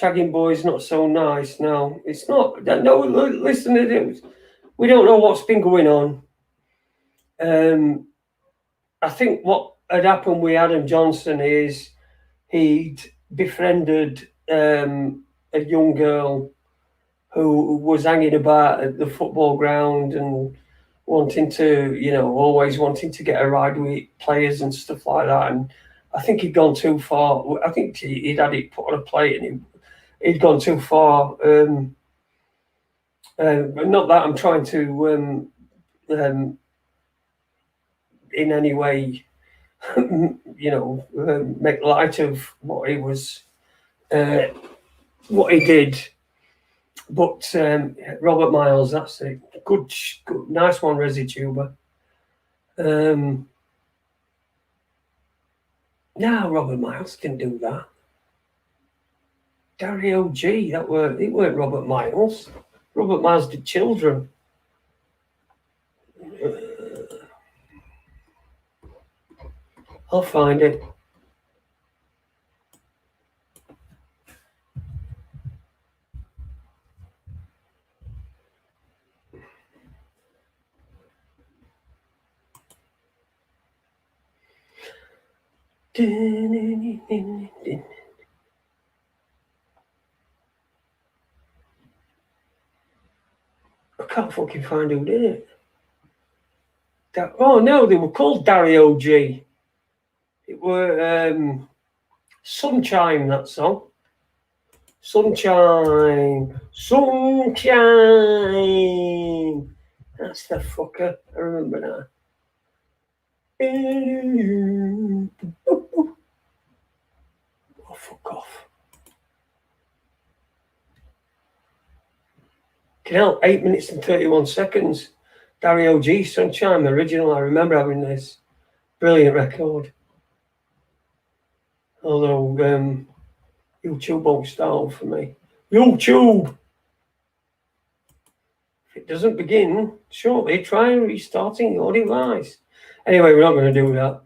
Shagging boys not so nice. No, it's not. No, listen to it. We don't know what's been going on. I think what had happened with Adam Johnson is he'd befriended a young girl who was hanging about at the football ground and wanting to, always wanting to get a ride with players and stuff like that. And I think he'd gone too far. I think he'd had it put on a plate and he'd gone too far. Not that I'm trying to, in any way, make light of what he was, what he did. But Robert Miles, that's it. Good, nice one, Resi Tuber. No, Robert Miles didn't do that. Gary OG, it weren't Robert Miles. Robert Miles did Children. I'll find it. I can't fucking find who did it. Oh no, they were called Dario G. It were Sunshine, that song. Sunshine. That's the fucker. I remember now. Oh, fuck off. Hell, 8 minutes and 31 seconds. Dario G, Sunshine, the original. I remember having this. Brilliant record. Although YouTube won't start for me. YouTube! If it doesn't begin shortly, try restarting your device. Anyway, we're not going to do that.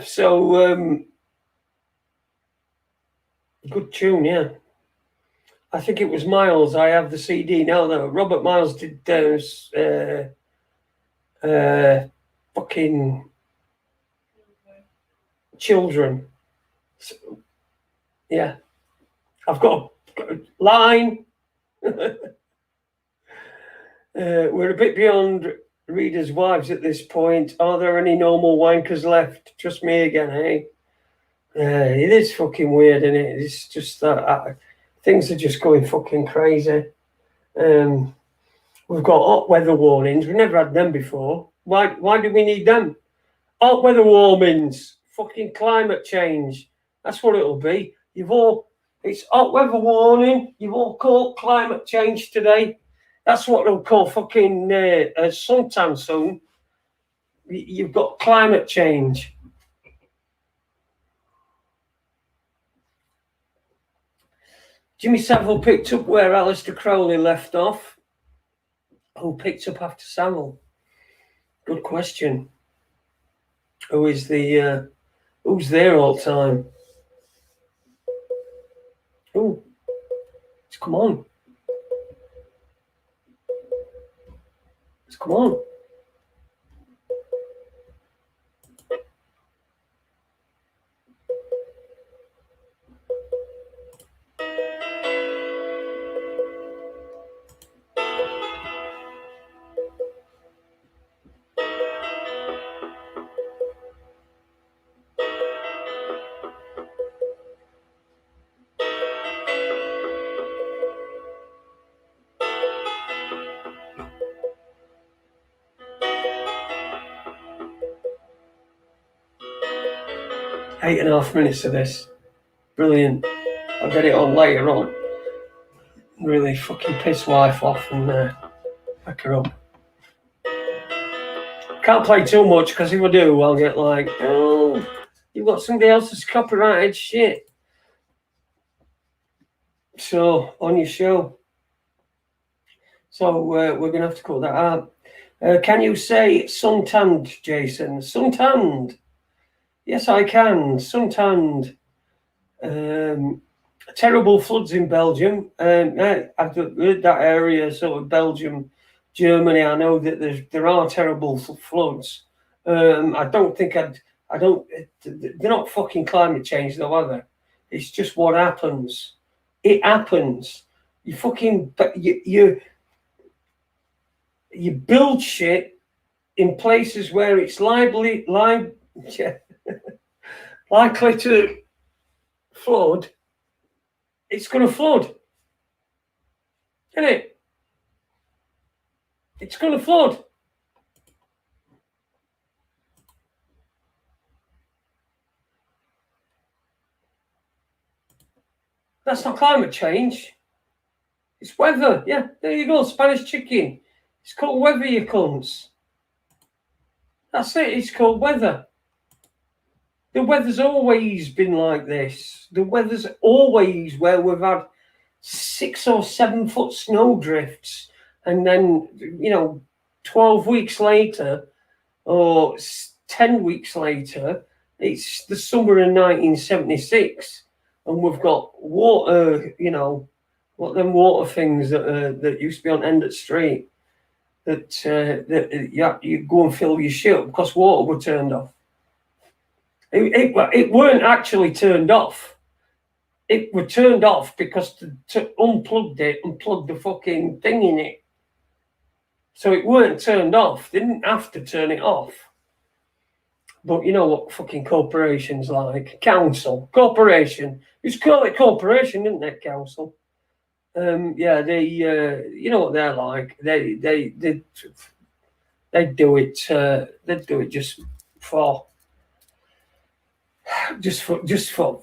So good tune, yeah. I think it was Miles. I have the CD now, though. Robert Miles did fucking Children. So, yeah. I've got a line. We're a bit beyond readers' wives at this point. Are there any normal wankers left? Just me again, eh? It is fucking weird, isn't it? It's just that things are just going fucking crazy. We've got hot weather warnings. We never had them before. Why do we need them? Hot weather warnings. Fucking climate change. That's what it'll be. It's hot weather warning. You've all caught climate change today. That's what they'll call fucking suntan soon. You've got climate change. Jimmy Savile picked up where Alistair Crowley left off. Who picked up after Savile? Good question. Who's there all the time? Oh, come on. Come on. Eight and a half minutes of this. Brilliant. I'll get it on later on. Really fucking piss wife off and back her up. Can't play too much because if I do, I'll get like, oh, you've got somebody else's copyrighted shit. So, on your show. So, we're going to have to cut that out. Can you say suntanned, Jason? Suntanned. Yes, I can. Suntanned. Terrible floods in Belgium. I've heard that area, sort of Belgium, Germany. I know that there are terrible floods. I don't think I don't. They're not fucking climate change, though, are they? It's just what happens. It happens. You fucking you build shit in places where it's likely to flood. It's going to flood, isn't it? It's going to flood. That's not climate change. It's weather. Yeah, there you go. Spanish chicken. It's called weather, you cunts. That's it. It's called weather. The weather's always been like this. The weather's always where we've had 6 or 7 foot snow drifts, and then 12 weeks later or 10 weeks later, it's the summer of 1976, and we've got water. What them water things that used to be on end of the street that you go and fill your shit up because water were turned off. It weren't actually turned off. It were turned off because to unplugged it and plugged the fucking thing in it. So it weren't turned off. They didn't have to turn it off. But you know what fucking corporations like. Corporation. It's called a corporation, isn't it, council? Yeah, they you know what they're like. They do it. They do it just for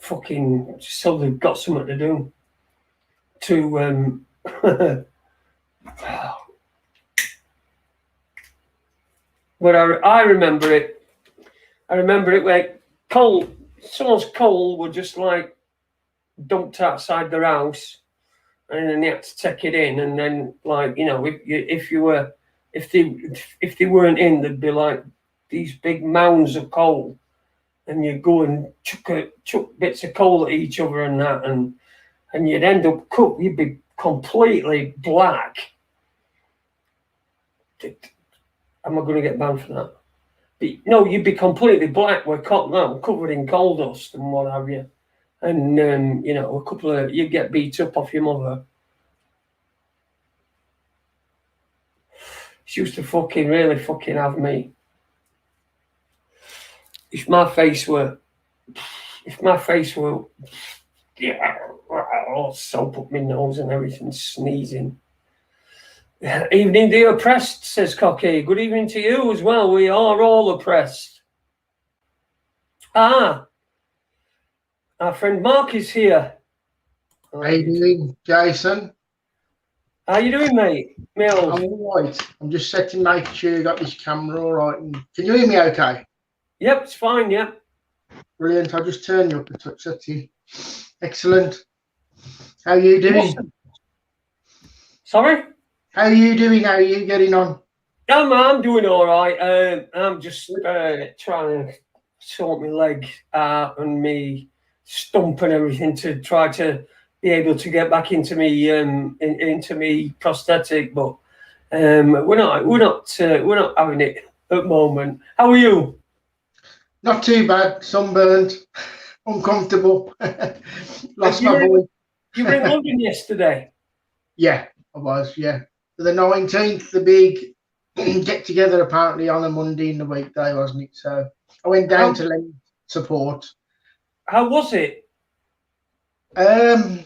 fucking, just so they've got something to do. But I remember it. I remember it where someone's coal were just like dumped outside their house, and then they had to take it in, and then if they weren't in, there'd be like these big mounds of coal, and you'd go and chuck bits of coal at each other and that, and you'd end up cooked. You'd be completely black. Am I going to get banned for that? But no, you'd be completely black covered in coal dust and what have you. And you'd get beat up off your mother. She used to really have me. If my face were all soap up my nose and everything, sneezing. Evening, dear oppressed, says Cocky. Good evening to you as well. We are all oppressed. Our friend Mark is here. How you doing, Jason? How you doing, mate? I'm all right. I'm just making sure you got this camera all right. Can you hear me okay? Yep, it's fine, yeah. Brilliant. I'll just turn you up a touch. That's you. Excellent. How are you doing? Awesome. Sorry? How are you doing? How are you getting on? I'm doing all right. I'm just trying to sort my leg out and me stump and everything to try to be able to get back into me prosthetic, but we're not having it at the moment. How are you? Not too bad. Sunburned, uncomfortable. Lost my voice. You were in London yesterday. Yeah, I was. Yeah, for the 19th, the big get together apparently on a Monday in the weekday, wasn't it? So I went down to lend support. How was it? It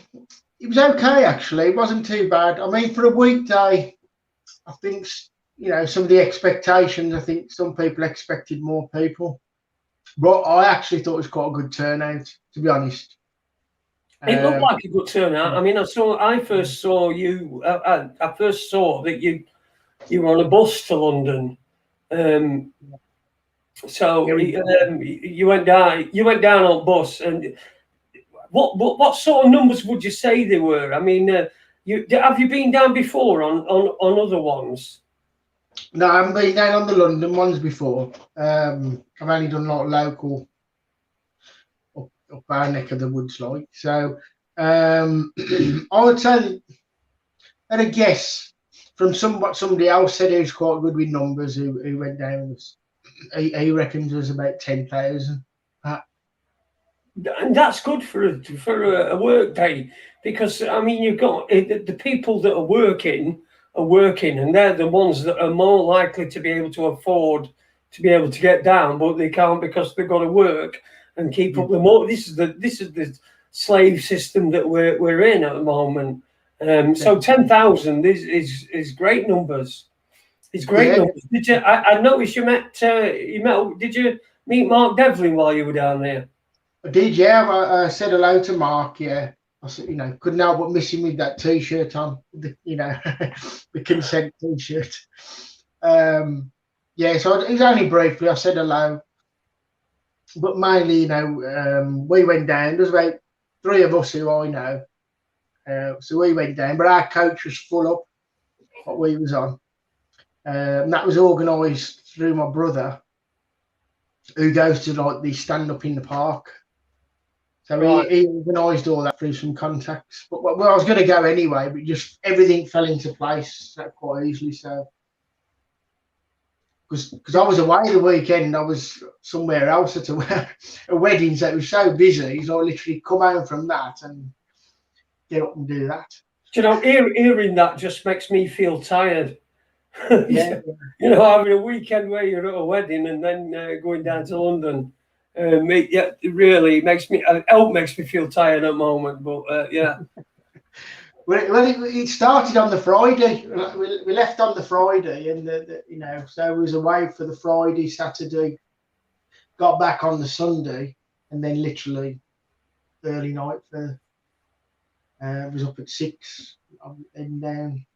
was okay actually. It wasn't too bad. I mean, for a weekday, I think some of the expectations. I think some people expected more people, but I actually thought it was quite a good turnout, to be honest. It looked like a good turnout. I mean, I first saw you. I first saw that you were on a bus to London. So you went down. You went down on bus, and what sort of numbers would you say they were? I mean, have you been down before on other ones? No, I haven't been down on the London ones before. I've only done a lot of local up our neck of the woods, like. So I would say, at a guess, from what somebody else said who's quite good with numbers, who went down, he reckons there's about 10,000. And that's good for a work day, because I mean, you've got the people that are working, and they're the ones that are more likely to be able to afford to be able to get down, but they can't because they've got to work and keep up the more. This is the slave system that we're in at the moment. So 10,000 is great numbers. It's great numbers. Did you? I noticed you met. Did you meet Mark Devlin while you were down there? I did, yeah. I said hello to Mark, yeah. I said, couldn't help but miss him with that T-shirt on, the consent T-shirt. Yeah, so it was only briefly. I said hello, but mainly, we went down. There's about 3 of us who I know, so we went down. But our coach was full up what we was on. And that was organised through my brother, who goes to like the stand up in the park. So right. he organised all that through some contacts. But I was going to go anyway, but just everything fell into place quite easily. So, because I was away the weekend, I was somewhere else at a wedding, so it was so busy. So I literally come home from that and get up and do that. Do you know, hearing that just makes me feel tired. Yeah. Having a weekend where you're at a wedding and then going down to London, it really makes me. It makes me feel tired at the moment, but yeah. Well, it started on the Friday. We left on the Friday, and so we was away for the Friday, Saturday. Got back on the Sunday, and then literally early night was up at 6 and down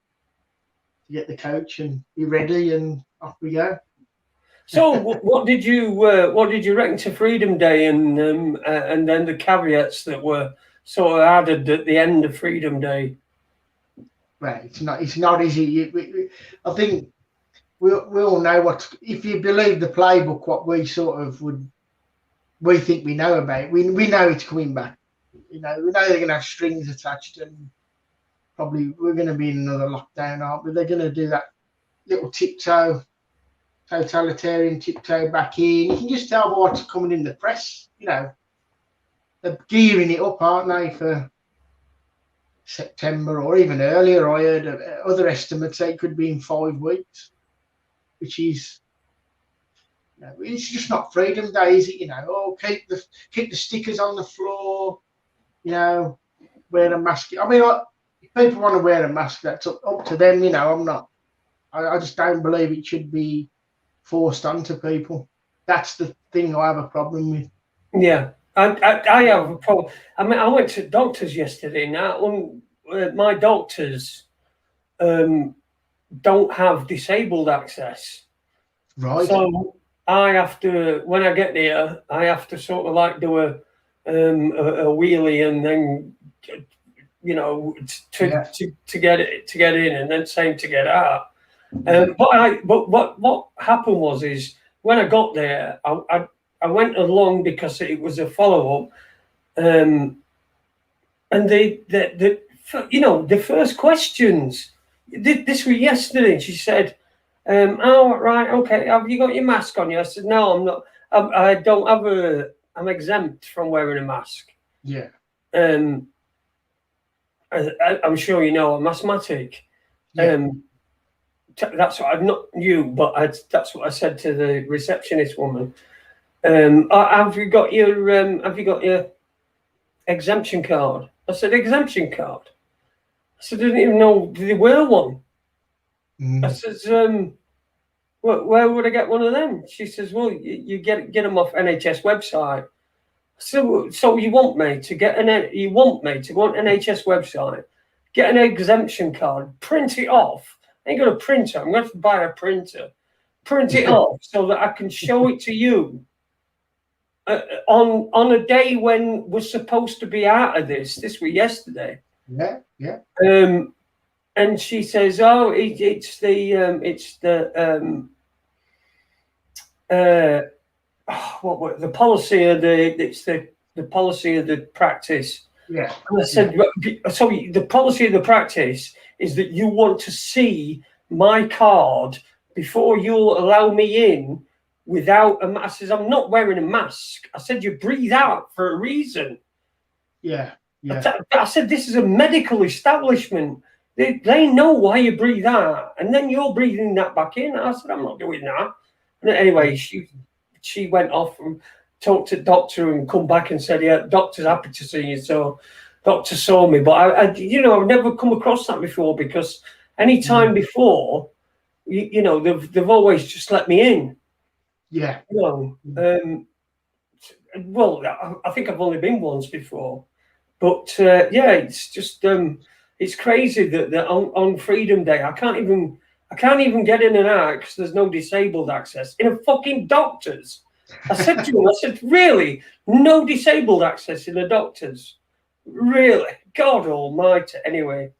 to get the coach and be ready, and off we go. So, what did you reckon to Freedom Day, and then the caveats that were sort of added at the end of Freedom Day? Well, it's not easy. I think we all know what, if you believe the playbook, what we sort of we think we know about. We know it's coming back. We know they're going to have strings attached, and probably we're going to be in another lockdown, aren't we? They're going to do that little totalitarian tiptoe back in. You can just tell by what's coming in the press. They're gearing it up, aren't they, for September or even earlier. I heard other estimates say it could be in 5 weeks, which is, it's just not Freedom Day, is it? Keep the stickers on the floor, wear a mask. I mean, if people want to wear a mask, that's up to them. I'm not. I just don't believe it should be forced onto people. That's the thing I have a problem with. Yeah. I have a problem. I mean, I went to doctors yesterday. Now, my doctors don't have disabled access. Right. So I have to, when I get there, I have to sort of like do a wheelie, and then to get in, and then same to get out. But what happened was when I got there, I went along because it was a follow up, and the first questions. This was yesterday. She said, "Oh right, okay. Have you got your mask on you?" I said, "No, I'm not. I don't have I'm exempt from wearing a mask." Yeah. I'm sure I'm asthmatic. Yeah. That's what I'm not you, but that's what I said to the receptionist woman. Have you got your exemption card? I said, exemption card? I said, I didn't even know, did they wear one? I said, where would I get one of them? She says, well, you get them off NHS website. So you want me to go on NHS website, get an exemption card, print it off. I ain't got a printer. I'm going to buy a printer, print it off so that I can show it to you on a day when we're supposed to be out of this. This was yesterday. Yeah. And she says, "Oh, it's the policy of it's the the policy of the practice. Yeah. And I said, sorry, the policy of the practice is that you want to see my card before you'll allow me in without a mask. I says, I'm not wearing a mask. I said, you breathe out for a reason. Yeah. I said, this is a medical establishment. They know why you breathe out, and then you're breathing that back in. I said, I'm not doing that. And anyway, she went off and talked to the doctor and come back and said, yeah, doctor's happy to see you. So doctor saw me, but I've never come across that before, because any time before, they've always just let me in. Yeah. Well, I think I've only been once before, but it's just it's crazy that on Freedom Day I can't even get in and out because there's no disabled access in a fucking doctor's. I said to him, I said, really, no disabled access in a doctor's? Really? God Almighty. Anyway,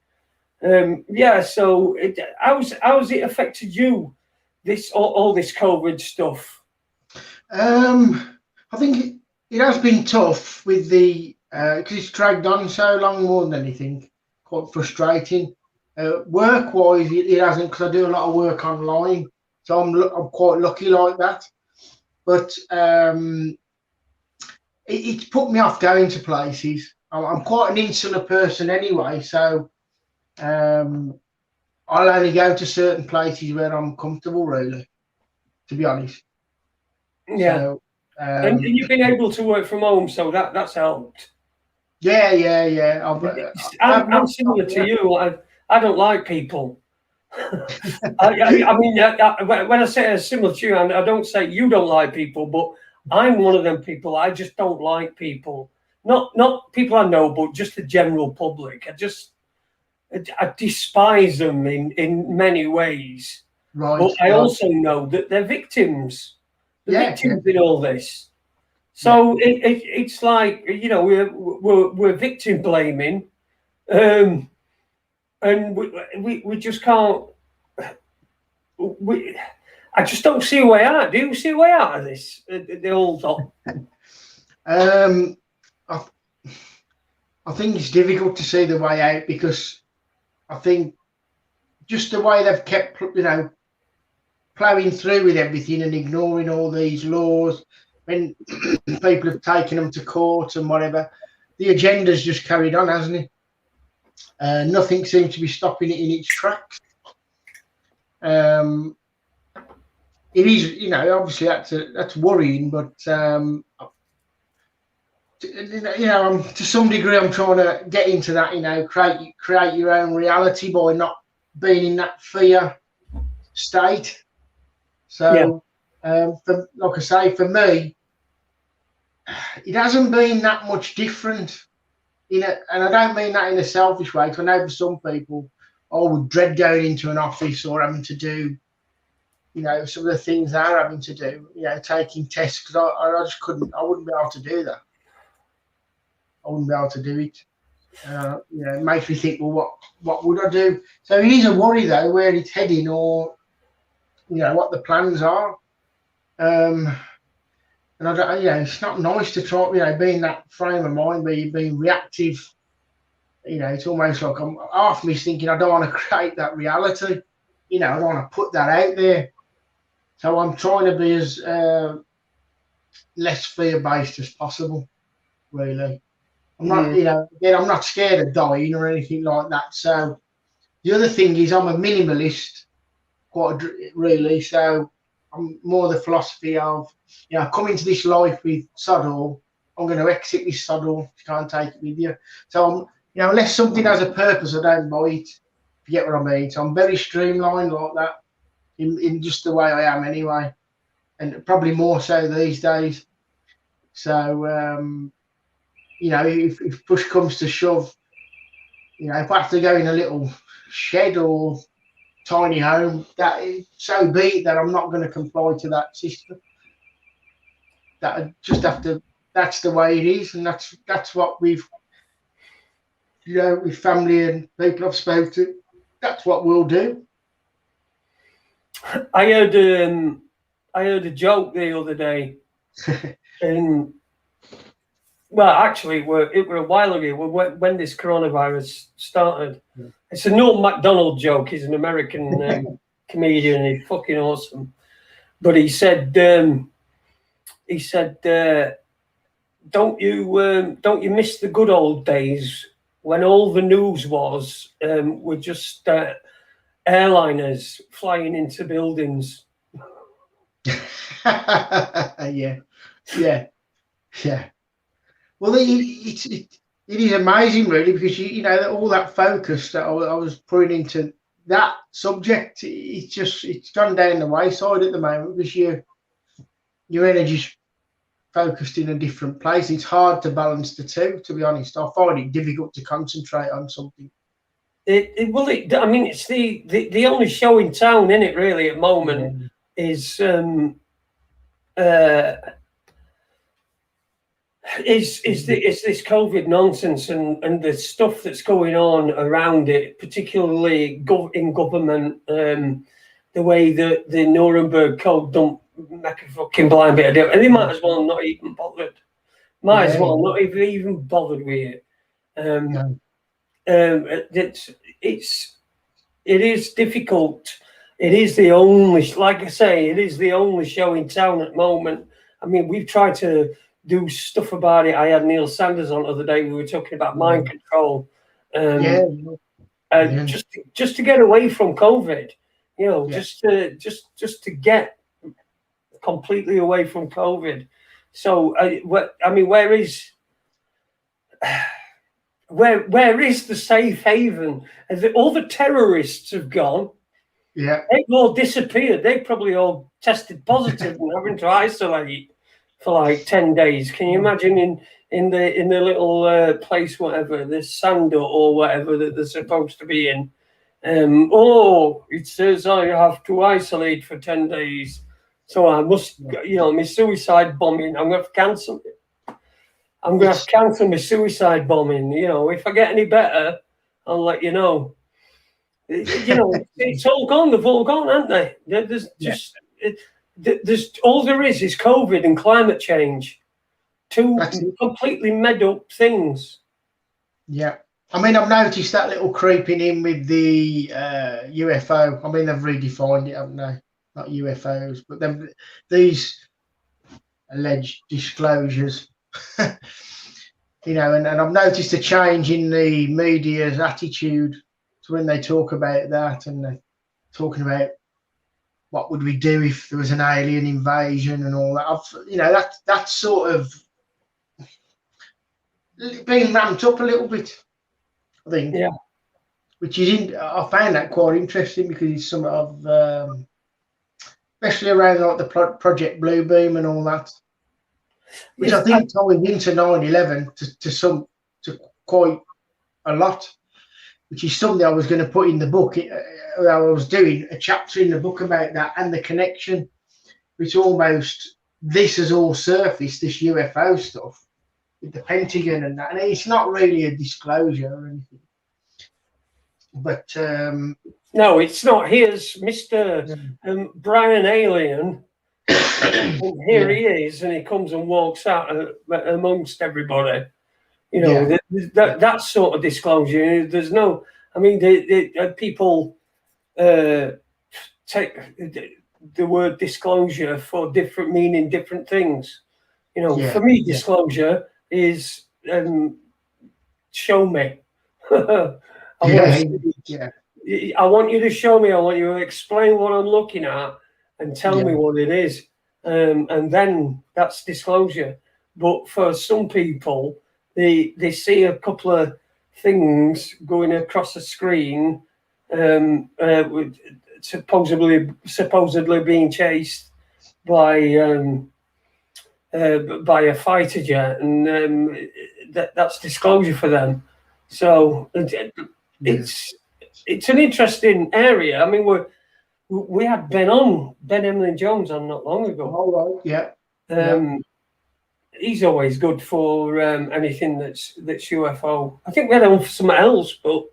so how's it affected you? All this COVID stuff. I think it has been tough with the because it's dragged on so long more than anything. Quite frustrating. Work-wise, it hasn't, because I do a lot of work online, so I'm quite lucky like that. But it's put me off going to places. I'm quite an insular person anyway, so I'll only go to certain places where I'm comfortable, really, to be honest. Yeah. So, and you've been able to work from home, so that's helped. Yeah. I'm similar to you. I don't like people. I mean, when I say similar to you, I don't say you don't like people, but I'm one of them people. I just don't like people. Not people I know, but just the general public. I despise them in many ways. Right. But I also know that they're victims. Victims in all this. So it's like, we're victim blaming, and we just can't. I just don't see a way out. Do you see a way out of this? The whole top. I think it's difficult to see the way out, because I think just the way they've kept, ploughing through with everything and ignoring all these laws, when people have taken them to court and whatever, the agenda's just carried on, hasn't it? Nothing seems to be stopping it in its tracks. It is, obviously that's worrying, but to some degree, I'm trying to get into that. Create your own reality by not being in that fear state. So, like I say, for me, it hasn't been that much different. And I don't mean that in a selfish way, because I know for some people, I would dread going into an office or having to do, some of the things they're having to do, taking tests, because I just couldn't. I wouldn't be able to do that. I wouldn't be able to do it. It makes me think, well, what would I do? So it is a worry, though, where it's heading, or what the plans are. And I don't, it's not nice to try, be in that frame of mind where you're being reactive. It's almost like I'm half me thinking I don't want to create that reality. I don't want to put that out there. So I'm trying to be as less fear-based as possible, really. I'm not, again, I'm not scared of dying or anything like that. So the other thing is I'm a minimalist, really. So I'm more the philosophy of, come into this life with sod all. I'm going to exit this sod all. You can't take it with you. So unless something has a purpose, I don't buy it. If you get what I mean. So I'm very streamlined like that, in just the way I am anyway, and probably more so these days. So if push comes to shove, if I have to go in a little shed or tiny home, so be it, that I'm not going to comply to that system. That I just have to. That's the way it is, and that's what we've, with family and people I've spoken to, that's what we'll do. I heard a joke the other day, and Well, actually, it were a while ago when this coronavirus started. Yeah. It's a Norm Macdonald joke. He's an American comedian. He's fucking awesome. But he said, don't you miss the good old days when all the news were just airliners flying into buildings? Yeah. Well, it is amazing, really, because you know that all that focus that I was putting into that subject, it's gone down the wayside at the moment because your energy's focused in a different place. It's hard to balance the two, to be honest. I find it difficult to concentrate on something. I mean, it's the only show in town, isn't it? Really, at the moment, is this COVID nonsense and the stuff that's going on around it, particularly in government. The way that the Nuremberg Code don't make a fucking blind bit of difference, and they might as well not even bothered. As well not even bothered with it. It is difficult. It is the only, like I say, it is the only show in town at the moment. I mean, we've tried to do stuff about it. I had Neil Sanders on the other day. We were talking about mind control. Just to get away from COVID, you know, just to get completely away from COVID. So, where is the safe haven? All the terrorists have gone. Yeah, they've all disappeared. They probably all tested positive and having to isolate for like 10 days. Can you imagine in the little place, whatever, this sand or whatever that they're supposed to be in? It says I have to isolate for 10 days. So I must, my suicide bombing, I'm going to have to cancel it. I'm going to have to cancel my suicide bombing. You know, if I get any better, I'll let you know. You know, it's all gone. They've all gone, aren't they? There's just, there's all there is COVID and climate change. Two completely made up things. Yeah. I mean, I've noticed that little creeping in with the UFO. I mean, they've redefined it, haven't they? Not UFOs, but then these alleged disclosures. You know, and I've noticed a change in the media's attitude to when they talk about that, and they're talking about what would we do if there was an alien invasion and all that. That's sort of being ramped up a little bit, I think. Yeah. Which I found that quite interesting because it's some of, especially around like the Project Blue Beam and all that. Which I think ties into 9/11 to quite a lot, which is something I was going to put in the book. I was doing a chapter in the book about that and the connection. It's almost, this has all surfaced, this UFO stuff with the Pentagon and that, and it's not really a disclosure or anything. But no, it's not. Here's Mr. Brian Alien. And here he is, and he comes and walks out amongst everybody. You know, that sort of disclosure. There's no, I mean, people take the word disclosure for meaning different things. You know, for me, disclosure is show me. I want you to show me. I want you to explain what I'm looking at and tell me what it is. And then that's disclosure. But for some people, they see a couple of things going across the screen, with supposedly being chased by a fighter jet, and that's disclosure for them. So it's an interesting area. I mean, we had Ben Emlyn Jones on not long ago. Oh, right, He's always good for anything that's UFO. I think we had him for something else, but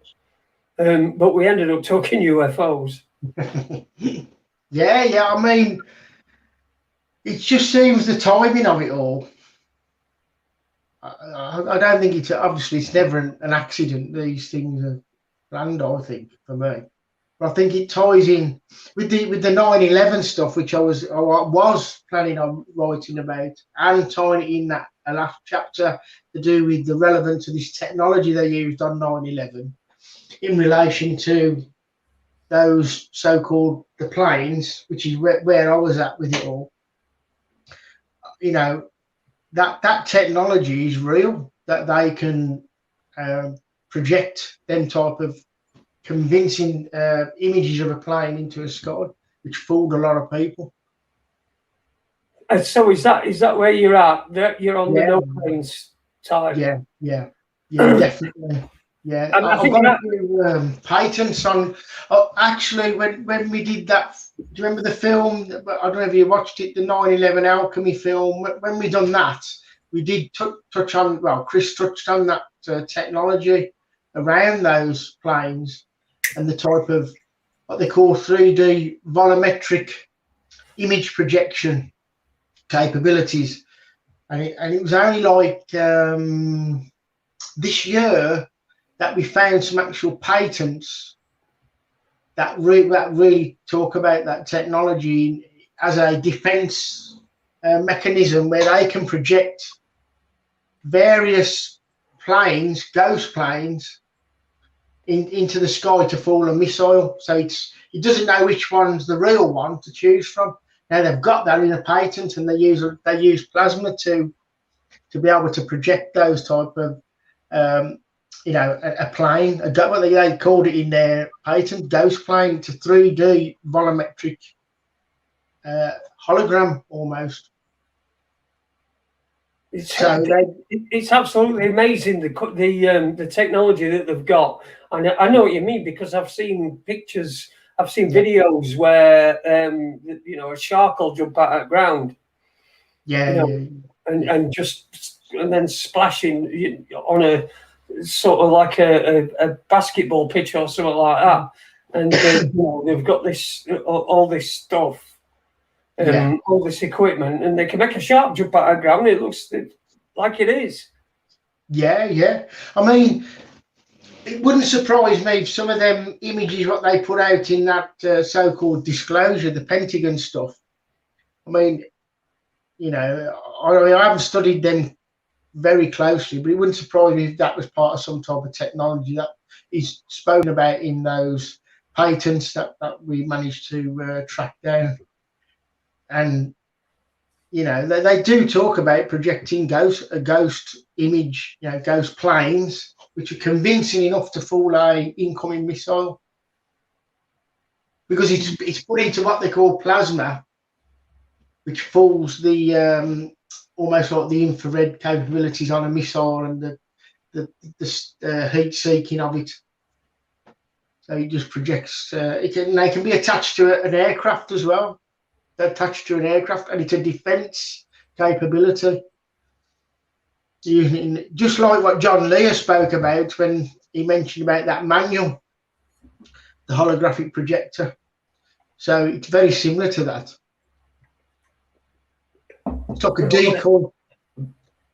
we ended up talking UFOs. Yeah. I mean, it just seems the timing of it all. I don't think it's never an accident. These things are planned, I think, for me. But I think it ties in with the 9/11 stuff, which I was planning on writing about, and tying it in that last chapter to do with the relevance of this technology they used on 9/11 in relation to those so-called the planes, which is where I was at with it all. You know, that technology is real, that they can project them type of convincing images of a plane into a sky, which fooled a lot of people. And so is that where you're at? That you're on the no planes type? Yeah, definitely. Yeah, And I I've think got that, a few patents on. Actually, when we did that, do you remember the film? I don't know if you watched it, the 9/11 Alchemy film. When we done that, we did touch on. Well, Chris touched on that technology around those planes and the type of what they call 3D volumetric image projection capabilities, and it was only like this year that we found some actual patents that really talk about that technology as a defense mechanism where they can project various planes, ghost planes, into the sky to fall a missile. So it doesn't know which one's the real one to choose from. Now they've got that in a patent, and they use plasma to be able to project those type of a plane. What they called it in their patent, ghost plane. It's a 3D volumetric hologram almost. It's absolutely amazing the technology that they've got, and I know what you mean because I've seen pictures, I've seen videos where a shark will jump out of ground, and then splashing on a sort of like a basketball pitch or something like that, and they've got all this stuff. All this equipment, and they can make a shark jump out of ground. It looks like it is. Yeah. I mean, it wouldn't surprise me if some of them images what they put out in that so-called disclosure, the Pentagon stuff. I mean, I haven't studied them very closely, but it wouldn't surprise me if that was part of some type of technology that is spoken about in those patents that we managed to track down. And they do talk about projecting a ghost image, ghost planes, which are convincing enough to fool a incoming missile, because it's put into what they call plasma, which fools the almost like the infrared capabilities on a missile and the heat seeking of it. So it just projects. They can be attached to an aircraft as well. Attached to an aircraft, and it's a defense capability, using it just like what John Lear spoke about when he mentioned about that manual, the holographic projector. So it's very similar to that. It's like a decoy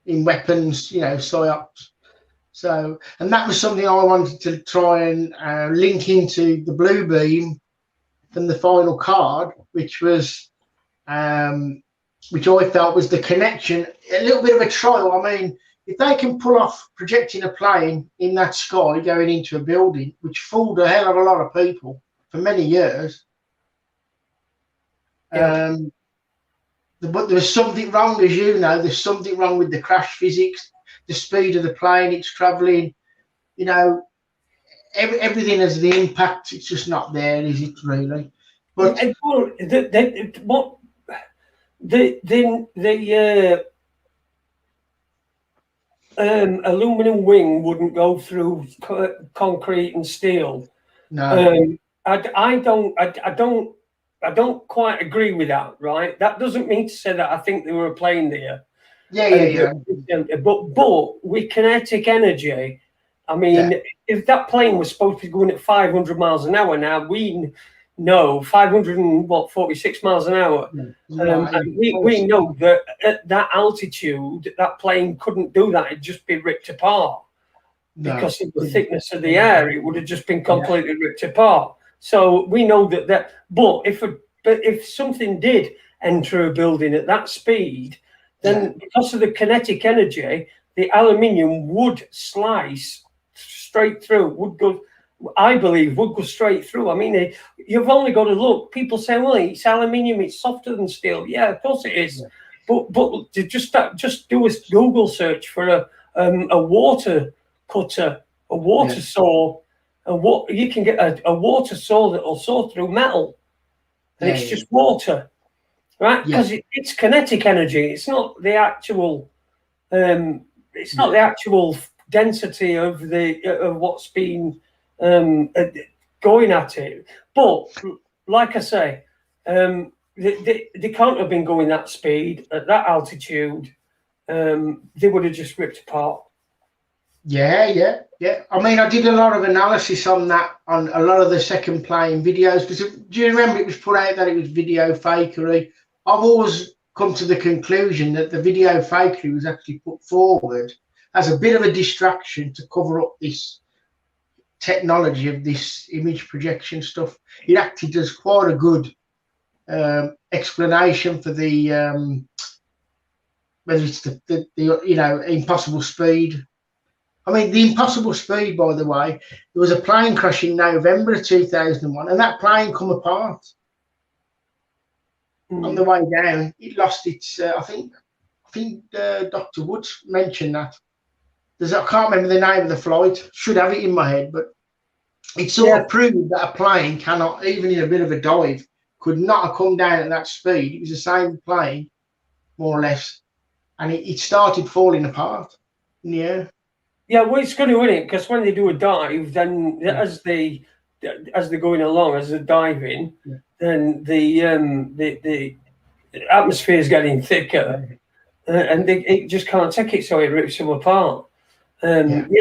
in weapons, psyops. So, and that was something I wanted to try and link into the blue beam from the final card, which I felt was the connection, a little bit of a trial. I mean, if they can pull off projecting a plane in that sky going into a building, which fooled a hell of a lot of people for many years, but there's something wrong, as you know, there's something wrong with the crash physics, the speed of the plane it's traveling, everything has the impact. It's just not there, is it really? But the aluminum wing wouldn't go through concrete and steel. No, I don't quite agree with that. Right, that doesn't mean to say that I think they were playing there. Yeah. But with kinetic energy, I mean, if that plane was supposed to be going at 500 miles an hour, now No, 546 miles an hour. Right. And we know that at that altitude, that plane couldn't do that. It'd just be ripped apart. Because of the thickness of the air, it would have just been completely ripped apart. So we know that. But if something did enter a building at that speed, then because of the kinetic energy, the aluminium would slice straight through. I believe would go straight through. I mean, you've only got to look. People say, "Well, it's aluminium; it's softer than steel." Yeah, of course it is. But just do a Google search for a water cutter, a water saw, you can get a water saw that will saw through metal, and it's just water, right? Because it's kinetic energy. It's not the actual. It's not the actual density of what's been going at it. But like I say, they can't have been going that speed at that altitude. They would have just ripped apart. Yeah. I mean, I did a lot of analysis on that, on a lot of the second plane videos, because do you remember it was put out that it was video fakery? I've always come to the conclusion that the video fakery was actually put forward as a bit of a distraction to cover up this technology of this image projection stuff. It acted as quite a good explanation for the whether it's the impossible speed. I mean, the impossible speed, by the way, there was a plane crash in November of 2001, and that plane come apart on the way down. It lost its. I think Dr. Woods mentioned that. I can't remember the name of the flight. Should have it in my head, but it sort of proved that a plane cannot, even in a bit of a dive, could not have come down at that speed. It was the same plane, more or less, and it started falling apart in the air. Yeah, well, it's going to win it because when they do a dive, then as they're going along, as they're diving, then the atmosphere is getting thicker, and it just can't take it, so it rips them apart. So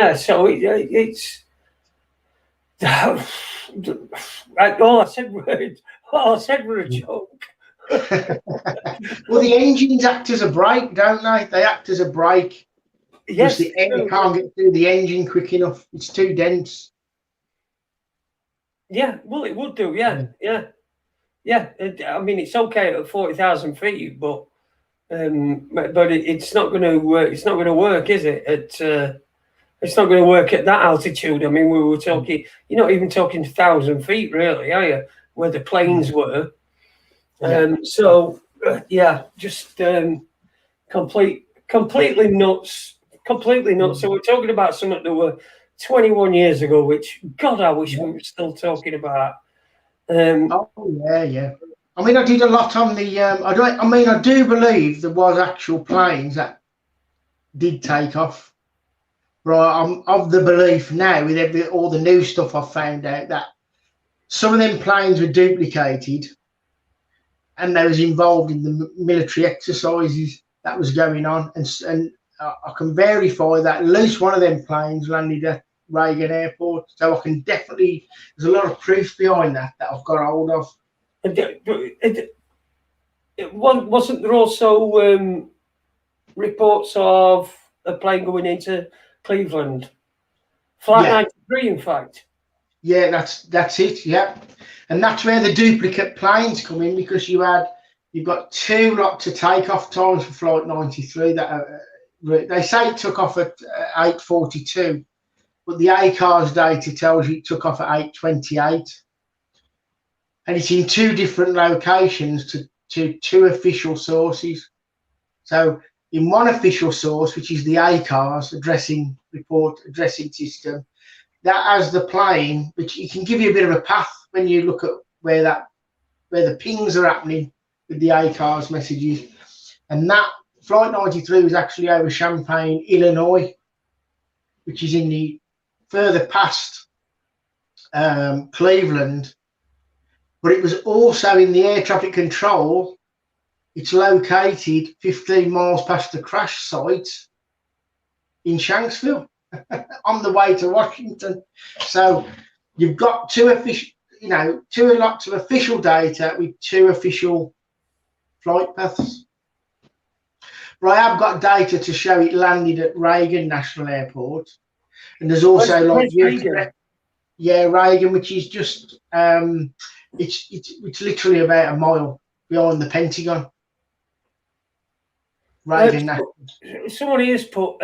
it's all I said were a joke. Well, the engines act as a brake, don't they? They act as a brake. Yes, the air can't get through the engine quick enough. It's too dense. Yeah, well, it would do. Yeah. I mean, it's okay at 40,000 feet, but it's not going to it's not going to work, is it? It's not going to work at that altitude. I mean, we were talking. You're not even talking 1,000 feet, really, are you? Where the planes were. Just completely nuts. Completely nuts. So we're talking about something that were 21 years ago, which, God, I wish we were still talking about. I mean, I did a lot on the. I do believe there was actual planes that did take off. Right, I'm of the belief now, with all the new stuff I've found out, that some of them planes were duplicated, and they was involved in the military exercises that was going on, and I can verify that at least one of them planes landed at Reagan Airport. So I can definitely, there's a lot of proof behind that I've got hold of. Wasn't there also reports of a plane going into Cleveland? Flight 93, in fact. Yeah, that's it, yeah. And that's where the duplicate planes come in, because you've got two lots of takeoff times for Flight 93 that they say it took off at 8:42, but the ACARS data tells you it took off at 8:28, and it's in two different locations to two official sources. So in one official source, which is the ACARS addressing system, that has the plane, which it can give you a bit of a path when you look at where the pings are happening with the ACARS messages, and that Flight 93 was actually over Champaign, Illinois, which is in the further past Cleveland, but it was also in the air traffic control. It's located 15 miles past the crash site in Shanksville on the way to Washington. So you've got two official, you know, lots of official data with 2 official flight paths. But I have got data to show it landed at Reagan National Airport, and there's also Reagan? Reagan, which is just it's literally about a mile behind the Pentagon. Reagan National. Somebody has put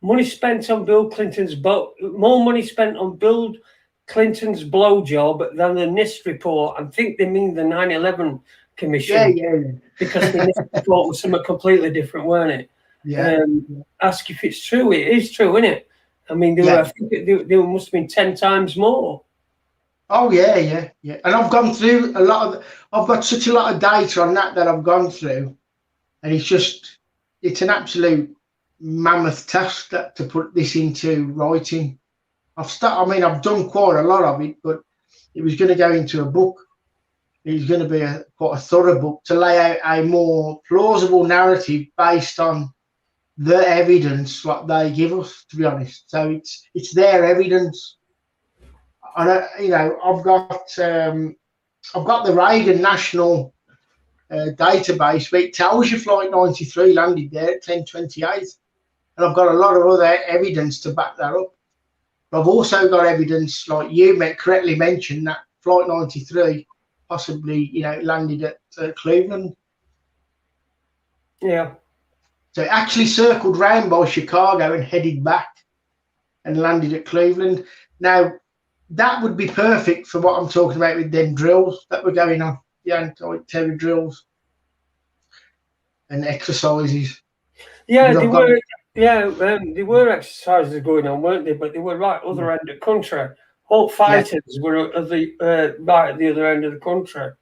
money spent on Bill Clinton's more money spent on Bill Clinton's blowjob than the NIST report. I think they mean the 9/11 Commission. Yeah. Because the NIST report was something completely different, weren't it? Yeah. Ask if it's true. It is true, isn't it? I mean, I think there must have been 10 times more. Oh yeah. And I've gone through I've got such a lot of data on that I've gone through, and it's an absolute mammoth task to put this into writing. I've done quite a lot of it, but it was going to go into a book. It was going to be quite a thorough book to lay out a more plausible narrative based on the evidence what they give us, to be honest. So it's their evidence. And I've got the Reagan National database where it tells you Flight 93 landed there at 10:28, and I've got a lot of other evidence to back that up. But I've also got evidence, like you correctly mentioned, that Flight 93 possibly landed at Cleveland. Yeah. So it actually circled round by Chicago and headed back and landed at Cleveland. Now, that would be perfect for what I'm talking about with them drills that were going on, the anti-terror drills and exercises. Yeah, they were. Yeah, there were exercises going on, weren't they? But they were right other end of the country. All fighters were at right at the other end of the country.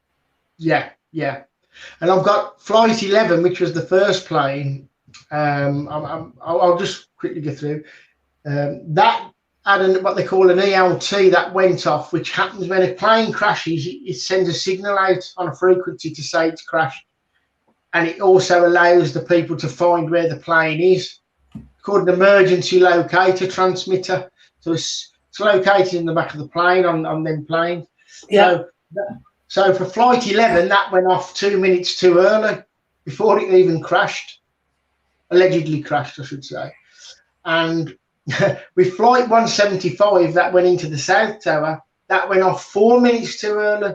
Yeah. And I've got Flight 11, which was the first plane. I'll just quickly go through. That had what they call an ELT that went off, which happens when a plane crashes. It sends a signal out on a frequency to say it's crashed. And it also allows the people to find where the plane is. It's called an emergency locator transmitter. So it's located in the back of the plane on them planes. Yeah. So for Flight 11, that went off 2 minutes too early before it even crashed. Allegedly crashed, I should say. And with Flight 175, that went into the South Tower, that went off 4 minutes too early.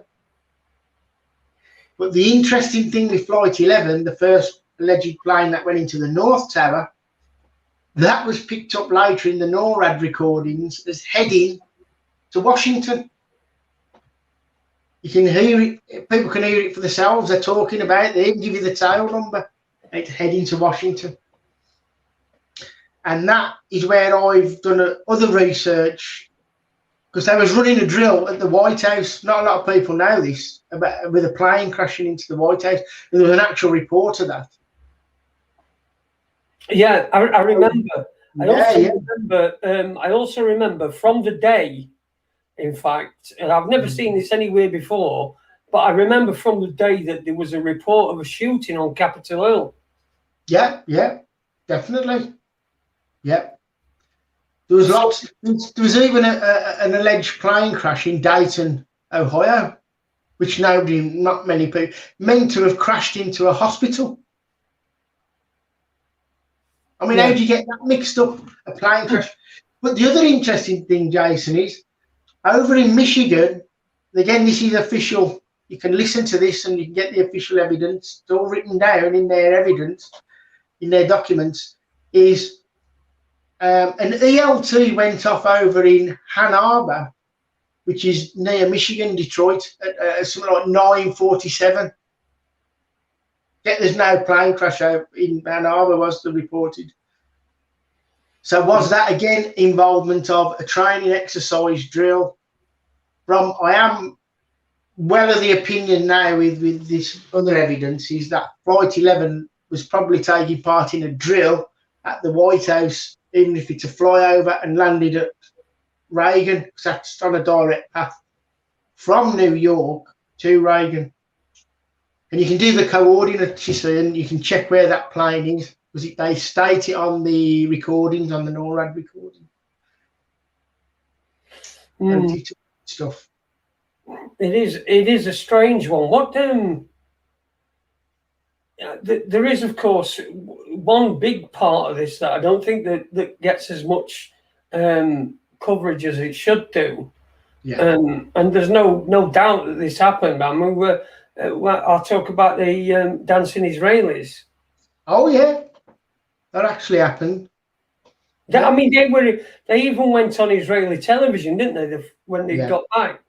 But the interesting thing with Flight 11, the first alleged plane that went into the North Tower, that was picked up later in the NORAD recordings as heading to Washington. You can hear it, people can hear it for themselves. They're talking about it, they even give you the tail number. It's heading to Washington. And that is where I've done other research, because they was running a drill at the White House. Not a lot of people know this, with a plane crashing into the White House. There was an actual report of that. Yeah, I remember. I also remember from the day, in fact, and I've never seen this anywhere before, but I remember from the day that there was a report of a shooting on Capitol Hill. Yeah, definitely. Yeah. There was lots. There was even an alleged plane crash in Dayton, Ohio, which not many people, meant to have crashed into a hospital. I mean, how do you get that mixed up, a plane crash? But the other interesting thing, Jason, is over in Michigan, again, this is official. You can listen to this and you can get the official evidence. It's all written down in their evidence, in their documents, is an ELT went off over in Ann Arbor, which is near Michigan, Detroit, at something like 9:47. Yet there's no plane crash in Ann Arbor, was reported. So was that again involvement of a training exercise drill? I am well of the opinion now with this other evidence is that Flight 11 was probably taking part in a drill at the White House, even if it's a flyover, and landed at Reagan, because that's on a direct path from New York to Reagan. And you can do the coordinates, you see, and you can check where that plane is, because they state it on the recordings, on the NORAD recording. Stuff. It is a strange one. What there is, of course, one big part of this that I don't think that gets as much coverage as it should do. Yeah. And there's no doubt that this happened. I mean, I'll talk about the dancing Israelis. Oh yeah, that actually happened. I mean, they even went on Israeli television, didn't they? When they got back.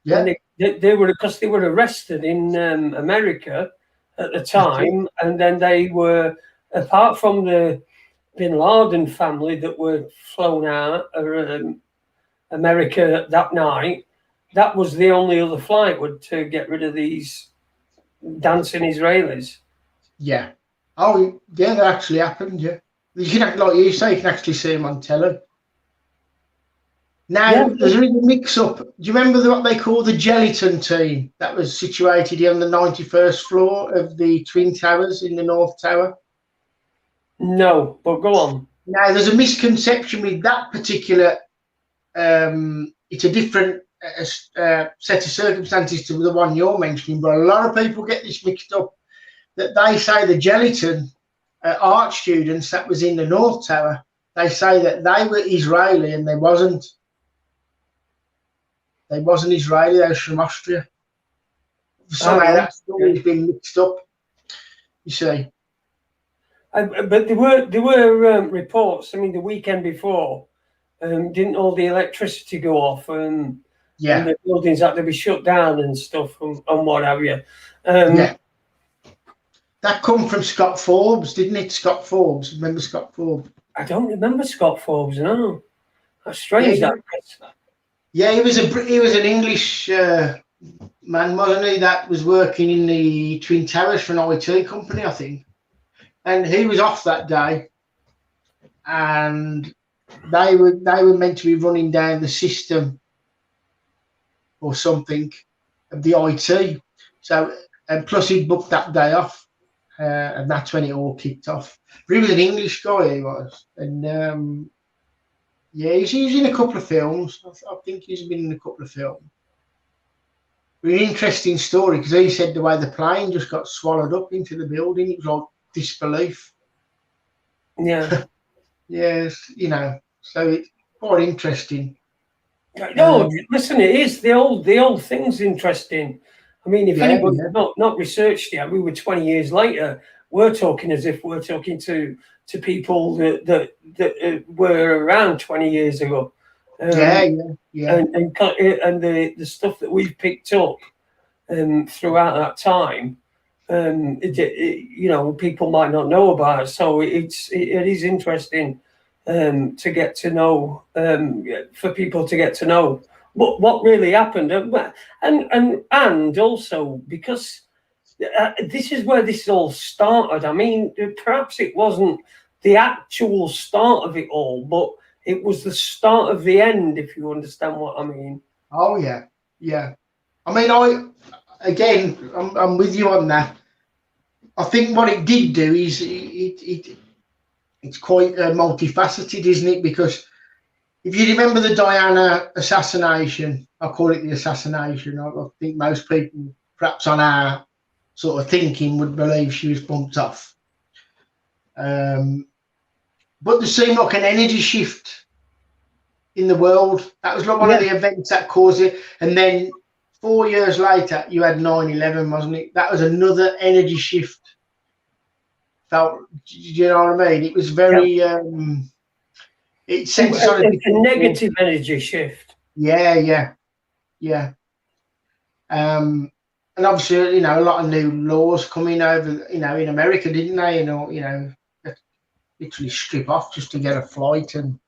Yeah. And they were, because they were arrested in America at the time, and then they were, apart from the Bin Laden family that were flown out of America that night, that was the only other flight to get rid of these dancing Israelis. Yeah. Oh yeah, that actually happened. Yeah. You can, like you say, you can actually see them on telly. Now, there's a little mix-up. Do you remember what they call the gelatin team that was situated on the 91st floor of the Twin Towers in the North Tower? No, but go on. Now, there's a misconception with that particular. It's a different set of circumstances to the one you're mentioning, but a lot of people get this mixed up. That they say the gelatin art students that was in the North Tower, they say that they were Israeli and they wasn't. They wasn't Israeli, they was from Austria. Somehow that story's been mixed up, you see. But there were reports, I mean, the weekend before, didn't all the electricity go off and the buildings had to be shut down and stuff and what have you. That come from Scott Forbes, didn't it? Scott Forbes, remember Scott Forbes? I don't remember Scott Forbes, no. That's strange. Yeah, he was an English man, wasn't he? That was working in the Twin Towers for an IT company, I think. And he was off that day, and they were meant to be running down the system or something of the IT. So, and plus he'd booked that day off, and that's when it all kicked off. But he was an English guy, he was, and. Yeah, he's in a couple of films. I think he's been in a couple of films. But an interesting story, because he said the way the plane just got swallowed up into the building, it was like disbelief. Yeah. Yes, so it's quite interesting. No, listen, it is. The old thing's interesting. I mean, if anybody's not researched it, we were 20 years later, we're talking as if we're talking to people that were around 20 years ago. And the stuff that we've picked up throughout that time, people might not know about it. So it is interesting to get to know, for people to get to know what really happened, and also because this is where this all started. I mean, perhaps it wasn't the actual start of it all, but it was the start of the end, if you understand what I mean. Oh yeah. I mean, I'm with you on that. I think what it did do is it's quite multifaceted, isn't it? Because if you remember the Diana assassination, I call it the assassination. I think most people, perhaps on our sort of thinking, would believe she was bumped off. But there seemed like an energy shift in the world. That was like one of the events that caused it. And then 4 years later, you had 9/11, wasn't it? That was another energy shift. You know what I mean? It was very, it sent us on a negative energy shift. Yeah. And obviously, a lot of new laws coming over, in America, didn't they? Literally strip off just to get a flight, and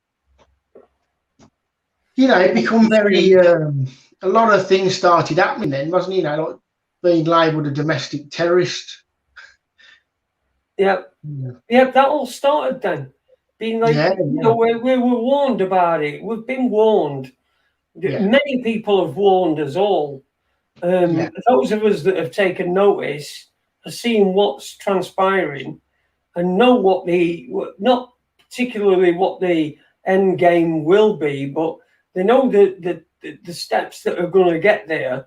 it become very. A lot of things started happening then, wasn't it? Like being labelled a domestic terrorist. Yeah, that all started then. Being like, we were warned about it. We've been warned. Many people have warned us all. Those of us that have taken notice have seen what's transpiring and know not particularly what the end game will be, but they know the steps that are going to get there,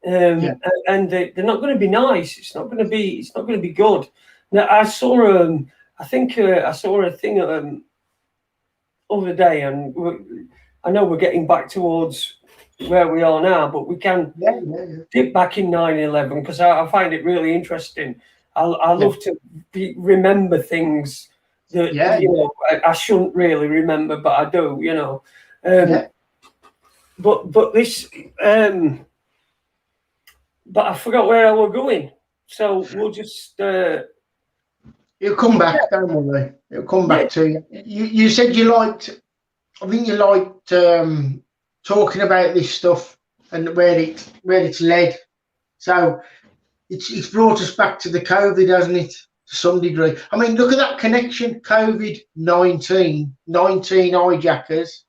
Yeah. and they're not going to be nice. It's not going to be good. Now, I saw I think I saw a thing other day, and I know we're getting back towards where we are now, but we can dip back in 9/11 because I find it really interesting. I love to remember things that I shouldn't really remember, but I do. But this but I forgot where I was going, so we'll just. It'll come back. Don't worry. It'll come back to you. You said you liked. I think you liked talking about this stuff and where it's led. So it's brought us back to the COVID, hasn't it? To some degree. I mean, look at that connection. COVID-19, 19 hijackers.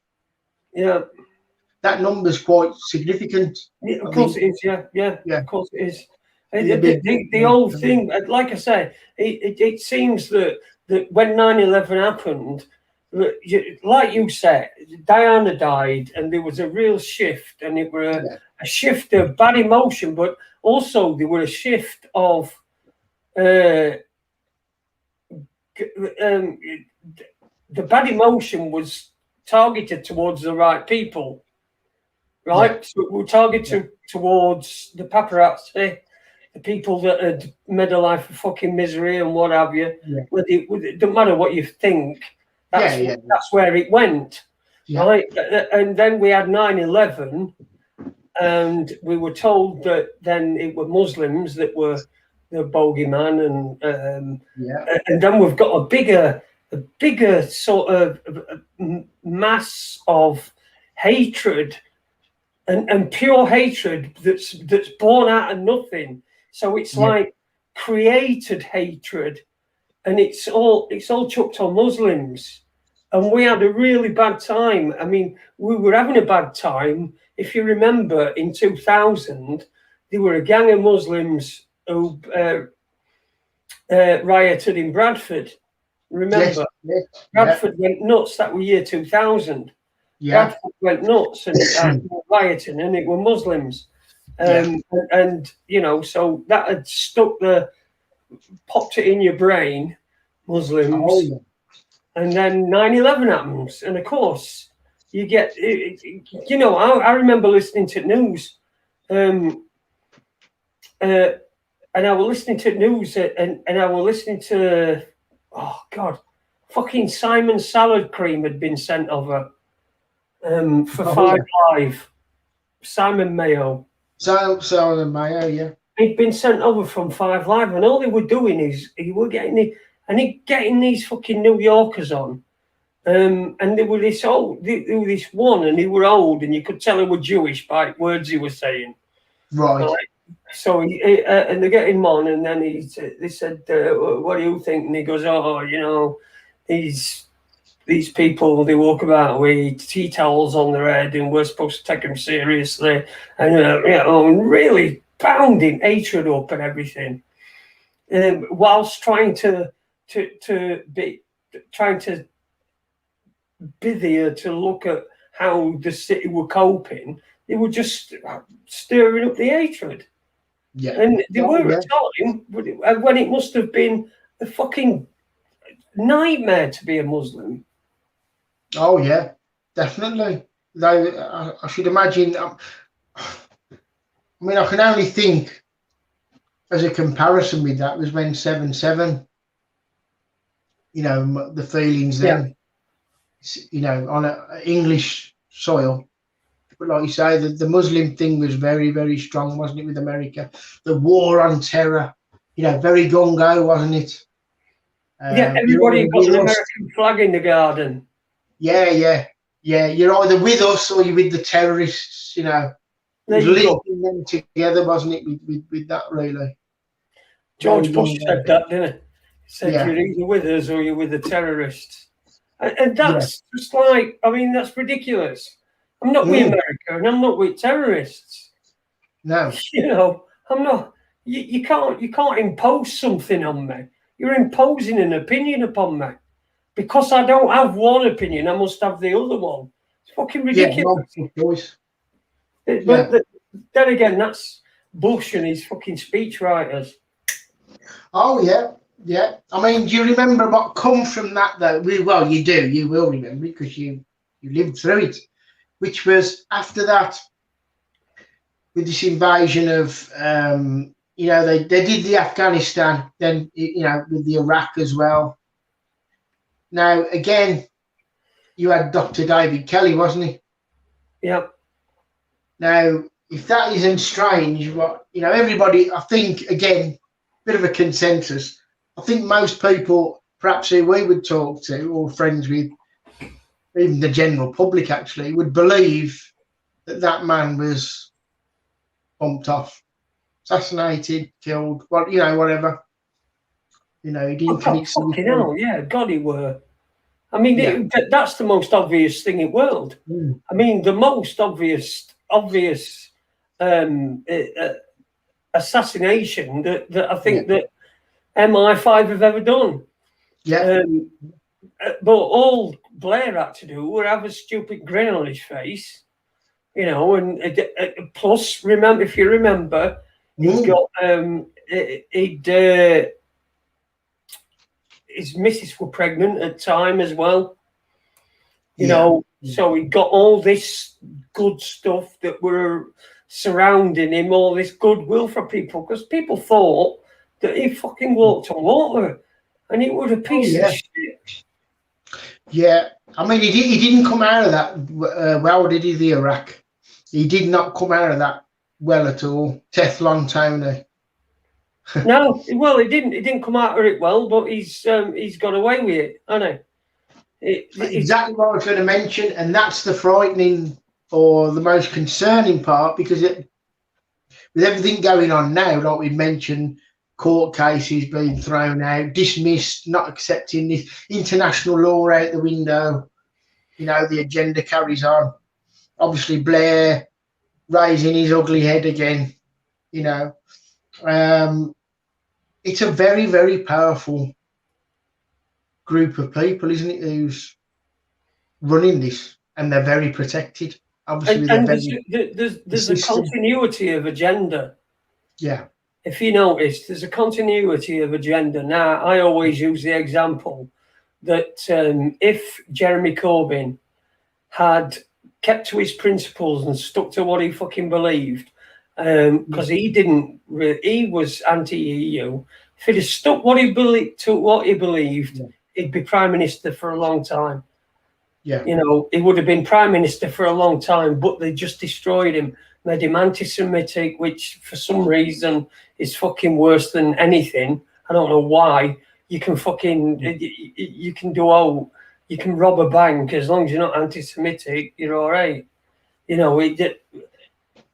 Yeah. That number's quite significant. Yeah, of course it is. Yeah. Of course it is. The whole thing, like I say, it seems that when 9/11 happened, like you said, Diana died, and there was a real shift, and it was a shift of bad emotion, but also there was a shift of the bad emotion was targeted towards the right people, right? Yeah. So we're targeted towards the paparazzi, the people that had made a life of fucking misery and what have you. Yeah. It don't matter what you think. That's where it went, right? And then we had 9/11, and we were told that then it were Muslims that were the bogeyman, and then we've got a bigger sort of mass of hatred and pure hatred that's born out of nothing. So it's like created hatred, and it's all chucked on Muslims. And we had a really bad time. I mean, we were having a bad time. If you remember, in 2000, there were a gang of Muslims who rioted in Bradford. Remember? Yes. Bradford went nuts. That was year 2000. Yeah. Bradford went nuts and rioting, and it were Muslims. And so that had popped it in your brain, Muslims. Oh, yeah. And then 9/11 happens, and of course you get, I remember listening to news, and I was listening to news, and I was listening to, oh God, fucking Simon salad cream had been sent over for Five Live. Simon Mayo. Simon Mayo, yeah. He'd been sent over from Five Live, and all they were doing is getting these fucking New Yorkers on, and they were this one, and they were old, and you could tell they were Jewish by words he was saying. Right. So and they get him on, and then they said, "What do you think?" And he goes, "Oh, these people, they walk about with tea towels on their head, and we're supposed to take them seriously," and really pounding hatred up and everything, whilst trying to be there to look at how the city were coping. They were just stirring up the hatred. Yeah. And there were a time when it must have been a fucking nightmare to be a Muslim. Oh yeah, definitely. I should imagine. I mean, I can only think as a comparison with that was when 7/7. The feelings then. On an English soil. But like you say, the Muslim thing was very, very strong, wasn't it, with America? The war on terror, very gung-ho, wasn't it? Everybody got an American flag in the garden. Yeah. You're either with us or you're with the terrorists, linking them together, wasn't it, with that, really? George Bush said that, didn't he? He said you're either with us or you're with the terrorists. And that's just like, I mean, that's ridiculous. I'm not with America, and I'm not with terrorists. No. I'm not. You can't impose something on me. You're imposing an opinion upon me. Because I don't have one opinion, I must have the other one. It's fucking ridiculous. Yeah, but then again, that's Bush and his fucking speechwriters. Oh yeah, yeah. I mean, do you remember what come from that though? Well, you do. You will remember because you lived through it. Which was after that, with this invasion of, they did the Afghanistan, then with the Iraq as well. Now again, you had Dr. David Kelly, wasn't he? Yeah. Now, if that isn't strange, what everybody, I think, again, bit of a consensus. I think most people, perhaps who we would talk to or friends with, even the general public actually, would believe that man was bumped off, assassinated, killed, whatever. He didn't commit Fucking suicide. hell, yeah, God, he were. I mean, Yeah. that's the most obvious thing in the world. I mean, the most obvious assassination that I think that MI5 have ever done. Yeah. But all Blair had to do was have a stupid grin on his face, and plus, remember, if you remember, he's got his missus were pregnant at the time as well. So he got all this good stuff that were surrounding him, all this goodwill for people, because people thought that he fucking walked on water and he was a piece of shit. Yeah, I mean, he didn't come out of that well, did he, the Iraq? He did not come out of that well at all. Teflon Tony. No, well, he didn't come out of it well, but he's got away with it, hasn't he? Exactly what I was going to mention, and that's the frightening or the most concerning part, because with everything going on now, like we mentioned, court cases being thrown out, dismissed, not accepting this, international law out the window, the agenda carries on. Obviously, Blair raising his ugly head again, it's a very, very powerful group of people, isn't it, who's running this, and they're very protected. Obviously, and there's a continuity of agenda. Yeah. If you notice, there's a continuity of agenda. Now, I always use the example that if Jeremy Corbyn had kept to his principles and stuck to what he fucking believed, because he was anti-EU. If he'd have stuck to what he believed, he'd be prime minister for a long time. Yeah. He would have been prime minister for a long time, but they just destroyed him. Made him anti-Semitic, which for some reason is fucking worse than anything. I don't know why. You can you can you can rob a bank as long as you're not anti-Semitic, you're all right. They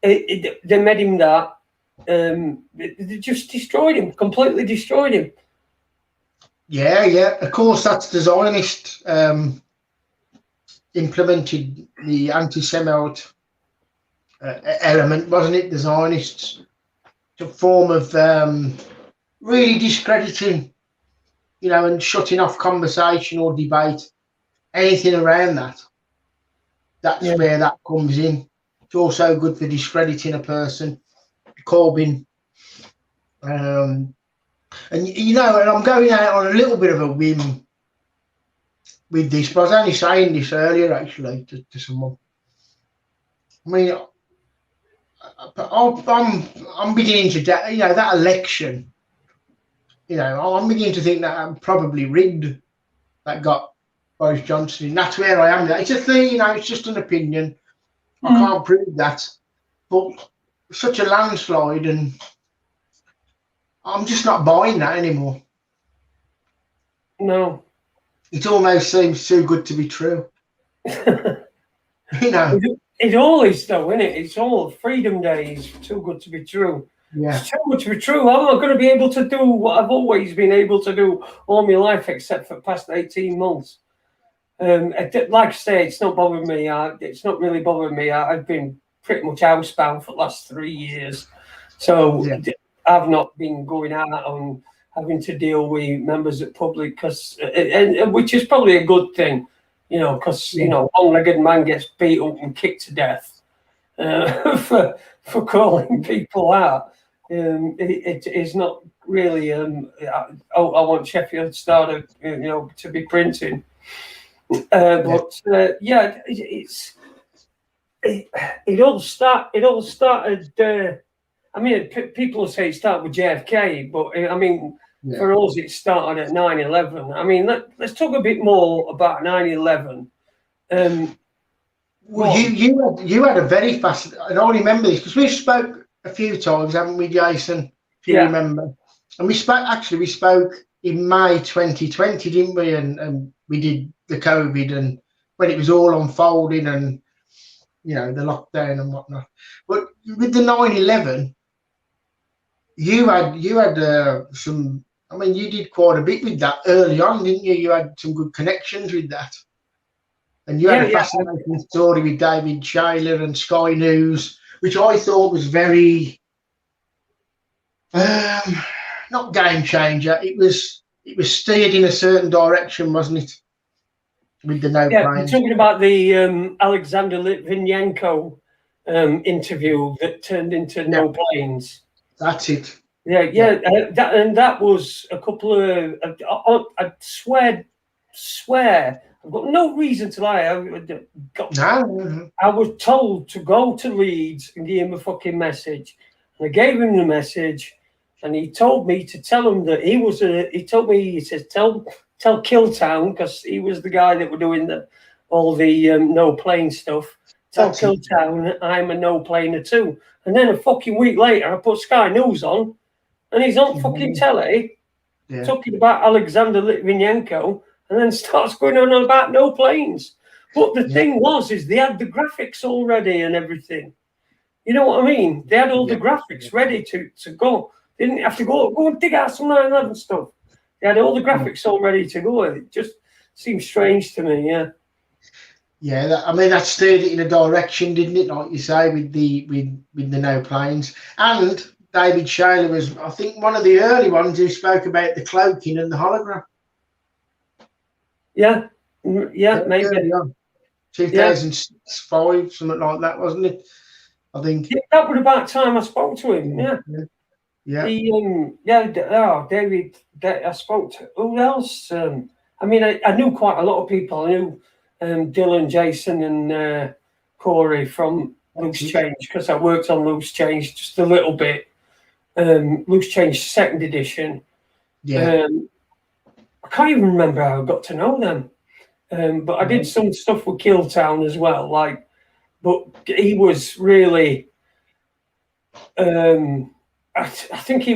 made him that. They just destroyed him, completely destroyed him. Yeah. Of course, that's the Zionist implemented the anti-Semite element, wasn't it? The Zionists, a form of really discrediting, and shutting off conversation or debate, anything around that. That's where that comes in. It's also good for discrediting a person. Corbyn, and and I'm going out on a little bit of a whim with this, but I was only saying this earlier actually to someone. I mean, I'm beginning to that election. I'm beginning to think that I'm probably rigged. That got Boris Johnson. And that's where I am. It's a thing, it's just an opinion. I can't prove that, but such a landslide, and I'm just not buying that anymore. No. It almost seems too good to be true. It all is, though, isn't it? It's all Freedom Day is too good to be true. Yeah. It's too good to be true. I'm not going to be able to do what I've always been able to do all my life, except for the past 18 months. Like I say, it's not bothering me. It's not really bothering me. I've been pretty much housebound for the last 3 years. So I've not been going out and having to deal with members of public, which is probably a good thing, because one-legged man gets beat up and kicked to death, for calling people out. It is not really. I want Sheffield Star to be printing, but yeah, it all started. I mean, people say it started with JFK, but I mean, for us, it started at 9/11. I mean, let's talk a bit more about 9/11. Well, you had a very fast, and I remember this because we spoke a few times, haven't we, Jason? If you remember, and we spoke in May 2020, didn't we? And we did the COVID, and when it was all unfolding, and the lockdown and whatnot. But with the 9/11, you had some. I mean, you did quite a bit with that early on, didn't you? You had some good connections with that. And you had a fascinating story with David Shayler and Sky News, which I thought was very not game changer. It was steered in a certain direction, wasn't it? With the no planes. We're talking about the Alexander Litvinenko interview that turned into no planes. That's it. That was a couple of. I swear. I've got no reason to lie. I was told to go to Leeds and give him a fucking message. And I gave him the message, and he told me to tell him that he says, tell Killtown, because he was the guy that were doing all the no plane stuff. Tell Killtown I'm a no planer too. And then a fucking week later, I put Sky News on, and he's on fucking telly talking about Alexander Litvinenko. And then starts going on about no planes. But the thing is they had the graphics already and everything. You know what I mean? They had all the graphics ready to go. They didn't have to go and dig out some 9/11 stuff. They had all the graphics all ready to go. It just seems strange to me, I mean, that steered it in a direction, didn't it? Like you say, with the no planes. And David Shayler was, I think, one of the early ones who spoke about the cloaking and the hologram. Yeah, maybe. 2005, something like that, wasn't it? I think. Yeah, that was about time I spoke to him. David. I spoke to who else? I mean, I knew quite a lot of people. I knew Dylan, Jason, and Corey from Loose Change, because I worked on Loose Change just a little bit. Loose Change second edition. I can't even remember how I got to know them, but I did some stuff with Killtown as well. But he was really, I think he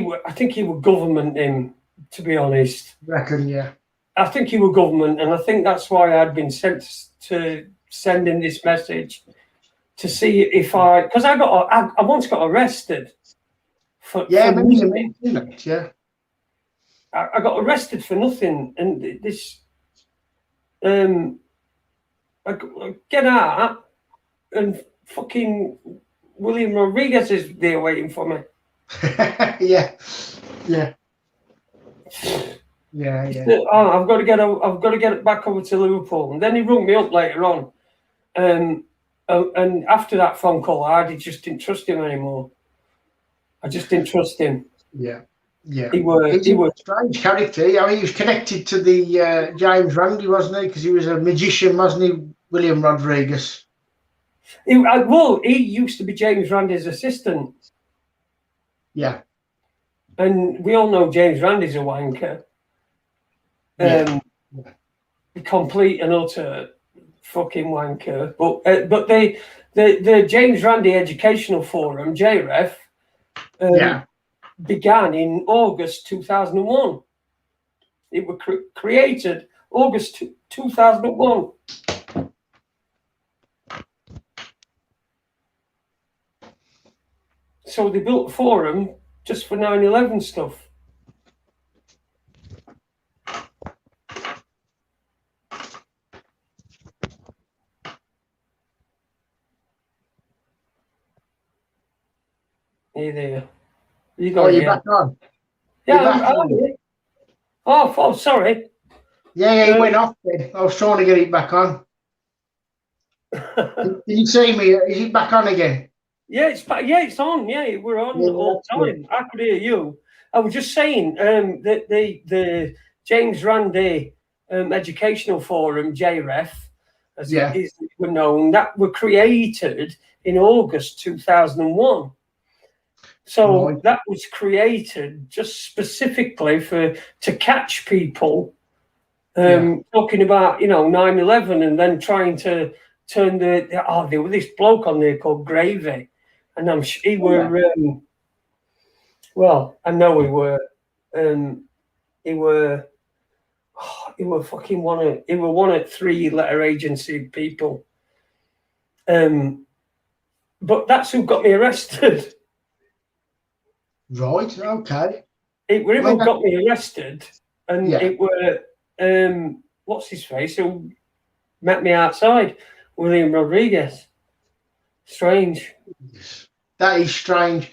were government him, to be honest. Reckon, I think he were government, and I think that's why I'd been sent to send him this message to see if because I once got arrested for nothing. I got arrested for nothing, and this I get out, and fucking William Rodriguez is there waiting for me. Yeah. Oh, I've got to get back over to Liverpool, and then he rung me up later on, and after that phone call, I just didn't trust him anymore. I just didn't trust him. He was a strange character. I mean, he was connected to the James Randi, wasn't he? Because he was a magician, wasn't he, William Rodriguez? He used to be James Randi's assistant. Yeah. And we all know James Randi's a wanker. Complete and utter fucking wanker. But the James Randi Educational Forum, JREF, began in August 2001. It was created August 2001. So they built a forum just for 9/11 stuff. Hey there. You're back on. Yeah, Oh, sorry. Yeah, it went off then. I was trying to get it back on. Did you see me? Is it back on again? Yeah, it's on. Yeah, we're on all the time. I could hear you. I was just saying that the James Randi Educational Forum, JREF, as it is known, that were created in August 2001. So that was created just specifically to catch people talking about 9/11 and then trying to turn there was this bloke on there called Gravy, and he were well, I know he were fucking one of 3-letter agency people. But that's who got me arrested. Right, okay. It were him who got me arrested, and it were what's his face who met me outside, William Rodriguez. Strange. That is strange.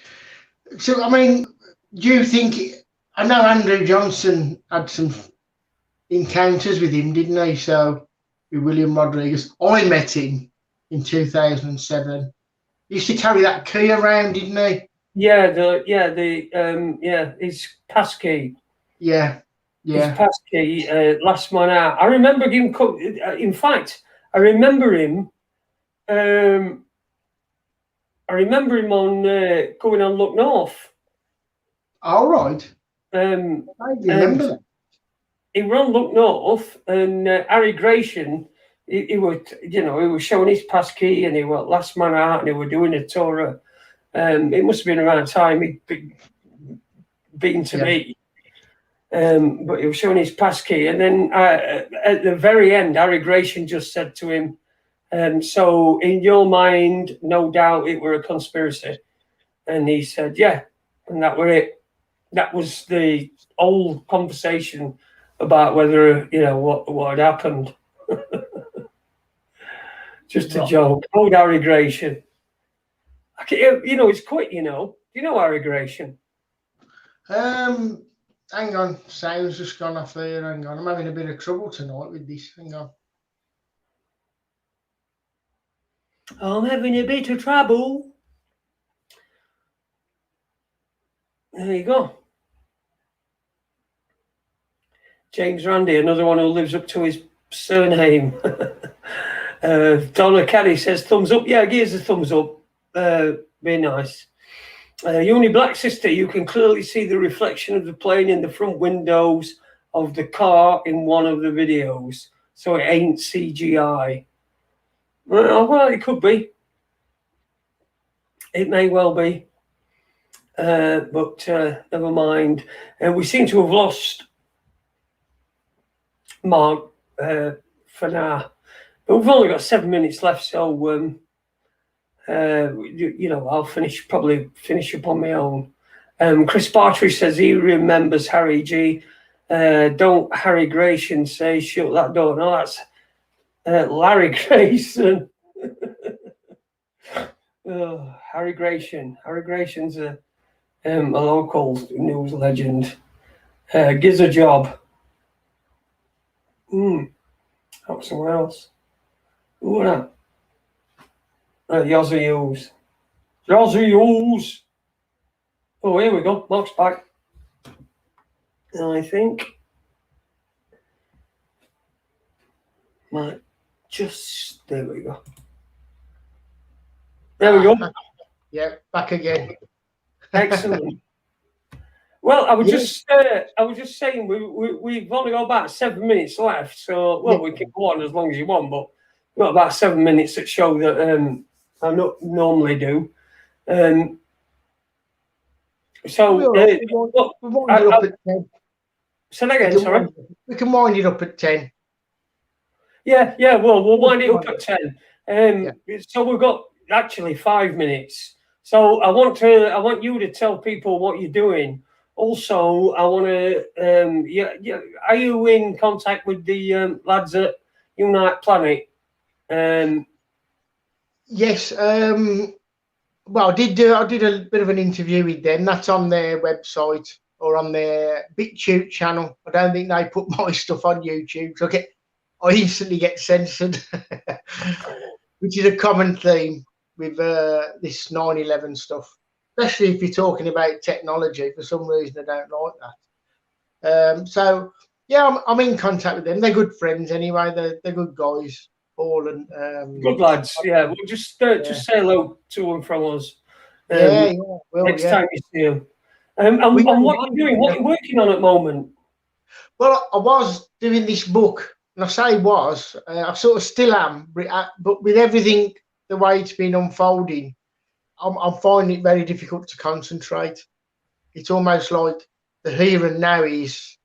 So, I mean, do you think? I know Andrew Johnson had some encounters with him, didn't he? So, with William Rodriguez, I met him in 2007. He used to carry that key around, didn't he? Yeah, his passkey. Yeah. His passkey, last man out. I remember him. In fact, I remember him. On going on Look North. All right. I remember that. He were on Look North, and Harry Gratian. He was showing his passkey, and he was last man out, and he were doing a tour. It must have been around the time he'd been to me. But he was showing his passkey, and then at the very end, Harry Gratian just said to him, so in your mind, no doubt it were a conspiracy. And he said, yeah, and that were it. That was the old conversation about whether, what had happened. Just a joke. Old Harry Gratian. It's quite, do you know Harry Gratian? Hang on, sound's just gone off there. Hang on, I'm having a bit of trouble tonight with this. Hang on. I'm having a bit of trouble. There you go. James Randi, another one who lives up to his surname. Donna Caddy says thumbs up. Yeah, gives a thumbs up. Very nice. Uni Black Sister, you can clearly see the reflection of the plane in the front windows of the car in one of the videos. So it ain't CGI. Well, it could be. It may well be. But never mind. We seem to have lost Mark for now. But we've only got 7 minutes left, so I'll probably finish up on my own. Chris Partridge says he remembers Harry G. Don't Harry Gratian say shut that door. No, that's Larry Grayson. Harry Gratian. Harry Gratian's a local news legend. Gives a job. Help somewhere else. Who that? Yozzy Hughes. Oh, here we go. Mark's back. I think. There we go. There we go. Yeah, back again. Excellent. Well, I was just saying we've only got about 7 minutes left, so we can go on as long as you want, but we've got about 7 minutes that show that I not normally do. So say that again, sorry. We can wind it up at 10. Yeah. Well, we'll wind it up at 10. So we've got actually 5 minutes. So I want you to tell people what you're doing. Also, I want to. Are you in contact with the lads at Unite Planet? Yes. Well, I did a bit of an interview with them. That's on their website or on their BitChute channel. I don't think they put my stuff on YouTube, so I instantly get censored, which is a common theme. with this 9/11 stuff, especially if you're talking about technology. For some reason, I don't like that. So yeah, I'm in contact with them. They're good friends anyway. They're good guys, Paul and Good lads. Yeah, we'll just say hello to them from us. yeah, Next time you see them. And We what are you doing? What are you working on at the moment? Well, I was doing this book, and I say was, I sort of still am, but with everything the way it's been unfolding, I'm finding it very difficult to concentrate. It's almost like the here and now is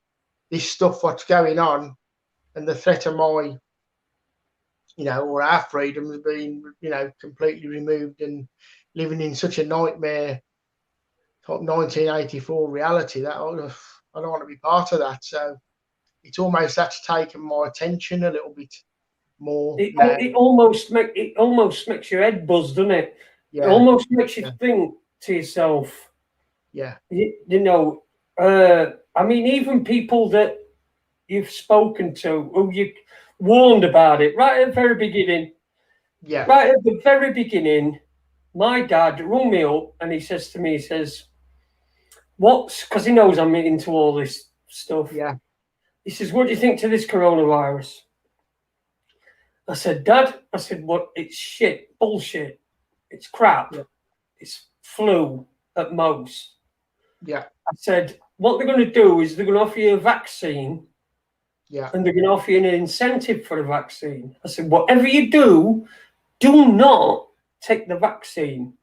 this stuff what's going on, and the threat of my, or our freedom has been, completely removed, and living in such a nightmare 1984 reality that I don't want to be part of that. So it's almost that's taken my attention a little bit more. It almost makes your head buzz, doesn't it? Yeah. It almost makes you think to yourself. Yeah. I mean, even people that you've spoken to, who you warned about it right at the very beginning. Yeah. Right at the very beginning, my dad rung me up and he says to me, because he knows I'm into all this stuff. Yeah. He says, what do you think to this coronavirus? I said, Dad, what? It's shit, bullshit. It's crap. Yeah. It's flu at most. Yeah. I said, what they're going to do is they're going to offer you a vaccine. Yeah. And they're going to offer you an incentive for a vaccine. I said, whatever you do not take the vaccine.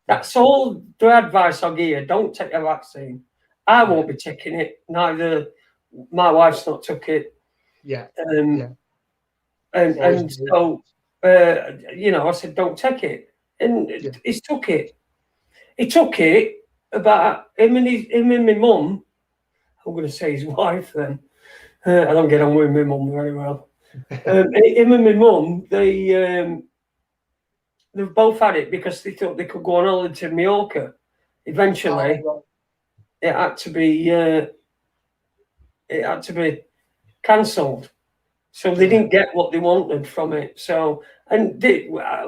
That's all the advice I'll give you. Don't take the vaccine. I won't be taking it. Neither my wife's not took it. Yeah. And so, I said, don't take it. And he took it. He took it about him and my mum. I'm going to say his wife then. I don't get on with my mum very well. Him and my mum, they've both had it because they thought they could go on holiday to Mallorca. Eventually, it had to be cancelled. So they didn't get what they wanted from it. So, and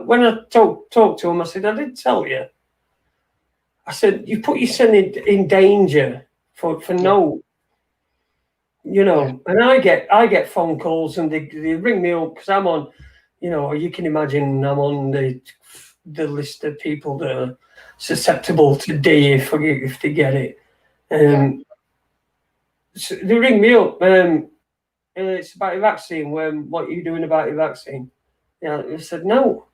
when I talked to them, I said, I did tell you. I said, you put yourself in danger for no, and I get phone calls and they ring me up because I'm on, you can imagine I'm on the list of people that are susceptible to die if they get it. So they ring me up. It's about your vaccine. What are you doing about your vaccine? Yeah, I said no.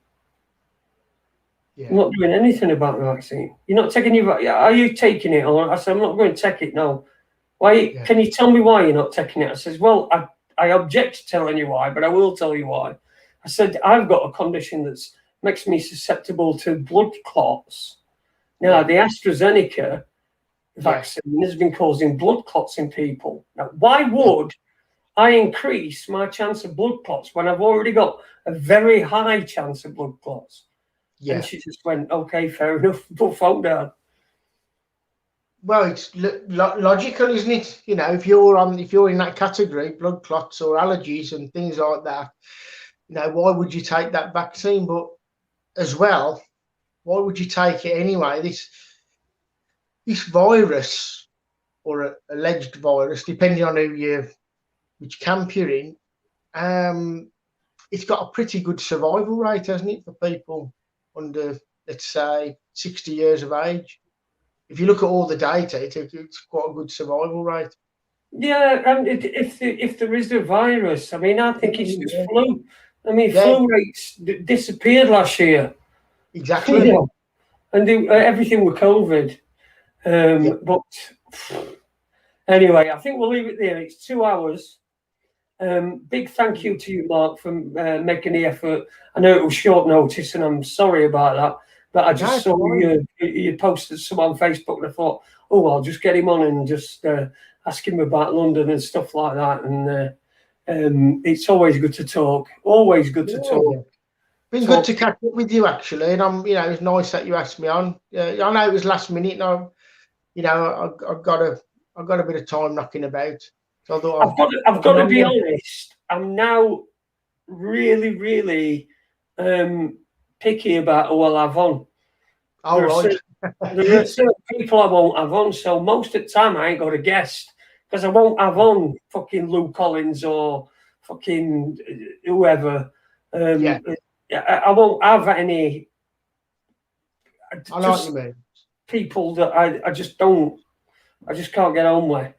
I'm not doing anything about the vaccine. You're not taking your vaccine. Are you taking it? Or I said, I'm not going to take it. No. Why? Can you tell me why you're not taking it? I says, well, I object to telling you why, but I will tell you why. I said, I've got a condition that makes me susceptible to blood clots. Now, the AstraZeneca vaccine has been causing blood clots in people. Now, why would I increase my chance of blood clots when I've already got a very high chance of blood clots? Yeah. And she just went, okay, fair enough, put phone down. Well, it's logical, isn't it? If you're in that category, blood clots or allergies and things like that, why would you take that vaccine? But as well, why would you take it anyway? This virus or alleged virus, depending on which camp you're in, it's got a pretty good survival rate, hasn't it, for people under, let's say, 60 years of age? If you look at all the data, it's quite a good survival rate. Yeah, and if there is a virus, I mean, I think it's just flu. I mean, flu rates disappeared last year. Exactly. And everything with COVID. But anyway, I think we'll leave it there. It's 2 hours. Big thank you to you, Mark, for making the effort. I know it was short notice, and I'm sorry about that. But I just saw you posted some on Facebook, and I thought, oh, I'll just get him on and just ask him about London and stuff like that. And it's always good to talk. Always good to talk. Been good to catch up with you, actually. And it's nice that you asked me on. I know it was last minute, and I've got a bit of time knocking about. So I thought I've got to be honest. I'm now really, really picky about who I'll have on. Oh, right. There are certain people I won't have on, so most of the time I ain't got a guest because I won't have on fucking Lou Collins or fucking whoever. Yeah. I won't have any. I know what you mean. People that I just can't get on with.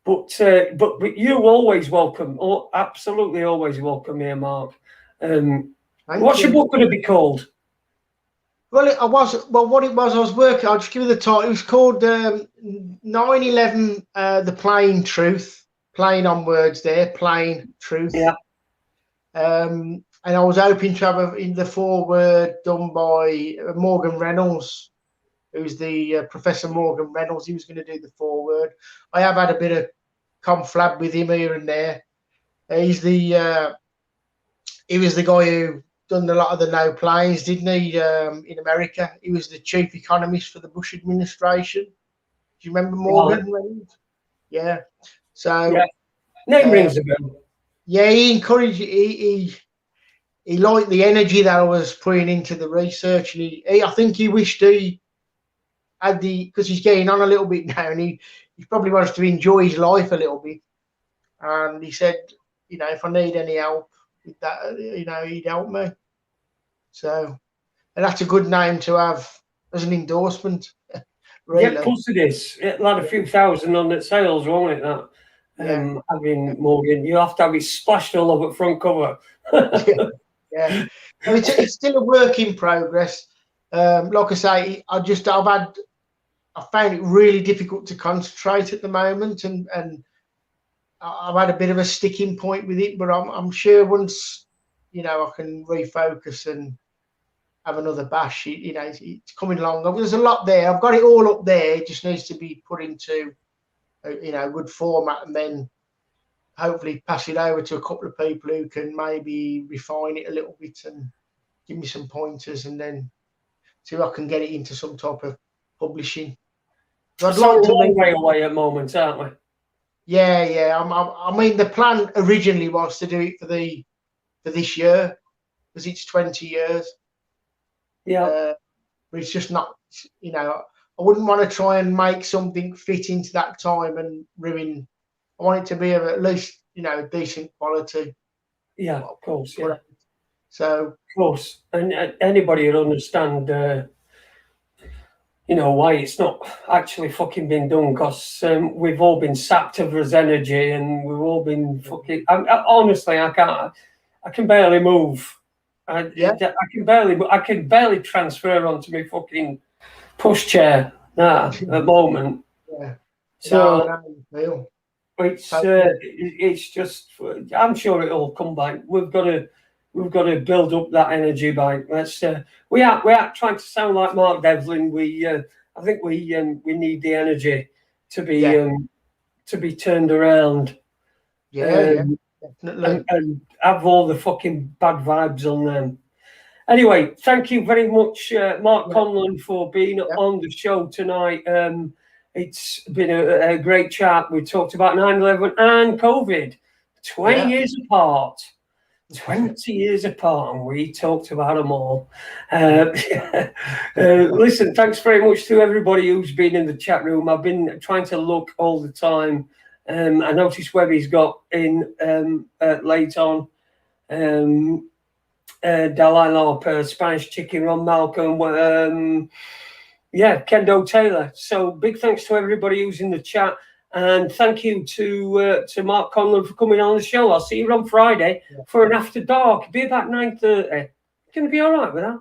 but you always welcome. Oh, absolutely always welcome here, Mark. What's your book going to be called? Well, what it was, I was working. I'll just give you the title. It was called 9/11, The Plain Truth. Plain on words there, plain truth. Yeah. And I was hoping to have in the foreword done by Morgan Reynolds, who's the Professor Morgan Reynolds. He was going to do the foreword. I have had a bit of conflab with him here and there. He was the guy who done a lot of the no planes, didn't he? In America, he was the chief economist for the Bush administration. Do you remember Morgan Reynolds? Yeah. So yeah. Name rings a bell. Yeah, he encouraged. He liked the energy that I was putting into the research, and I think he wished he had because he's getting on a little bit now, and he probably wants to enjoy his life a little bit. And he said, if I need any help with that, he'd help me. So, and that's a good name to have as an endorsement. Really. Yeah, of course it is. It'll add a few thousand on the sales, won't it? That having Morgan, you have to have it splashed all over front cover. Yeah. I mean, it's still a work in progress. Like I say, I found it really difficult to concentrate at the moment, and I've had a bit of a sticking point with it. But I'm sure once I can refocus and have another bash, it's coming along. There's a lot there. I've got it all up there. It just needs to be put into a good format, and then hopefully pass it over to a couple of people who can maybe refine it a little bit and give me some pointers, and then see if I can get it into some type of publishing. I'd like to long way away at the moment, aren't we? Yeah. I mean, the plan originally was to do it for this year, because it's 20 years. Yeah. But it's just not. I wouldn't want to try and make something fit into that time and ruin. I want it to be of at least decent quality. Yeah, of course. Yeah. So, of course, and anybody would understand, why it's not actually fucking been done, because we've all been sapped of his energy, and we've all been fucking. Honestly, I can barely move. I can barely transfer onto my fucking pushchair at the moment. Yeah. So it's just. I'm sure it'll come back. We've got to build up that energy back. We are trying to sound like Mark Devlin. I think we need the energy to be turned around. Yeah, definitely. And have all the fucking bad vibes on them. Anyway, thank you very much, Mark Conlon, for being on the show tonight. It's been a great chat. We talked about 9/11 and COVID, 20 years apart. 20 years apart, and we talked about them all. Listen, thanks very much to everybody who's been in the chat room. I've been trying to look all the time. I noticed Webby's got in late on. Dalai Lama, Spanish Chicken, Ron Malcolm, Kendo Taylor. So big thanks to everybody who's in the chat. And thank you to Mark Conlon for coming on the show. I'll see you on Friday for an After Dark. Be about 9:30. Going to be all right with that?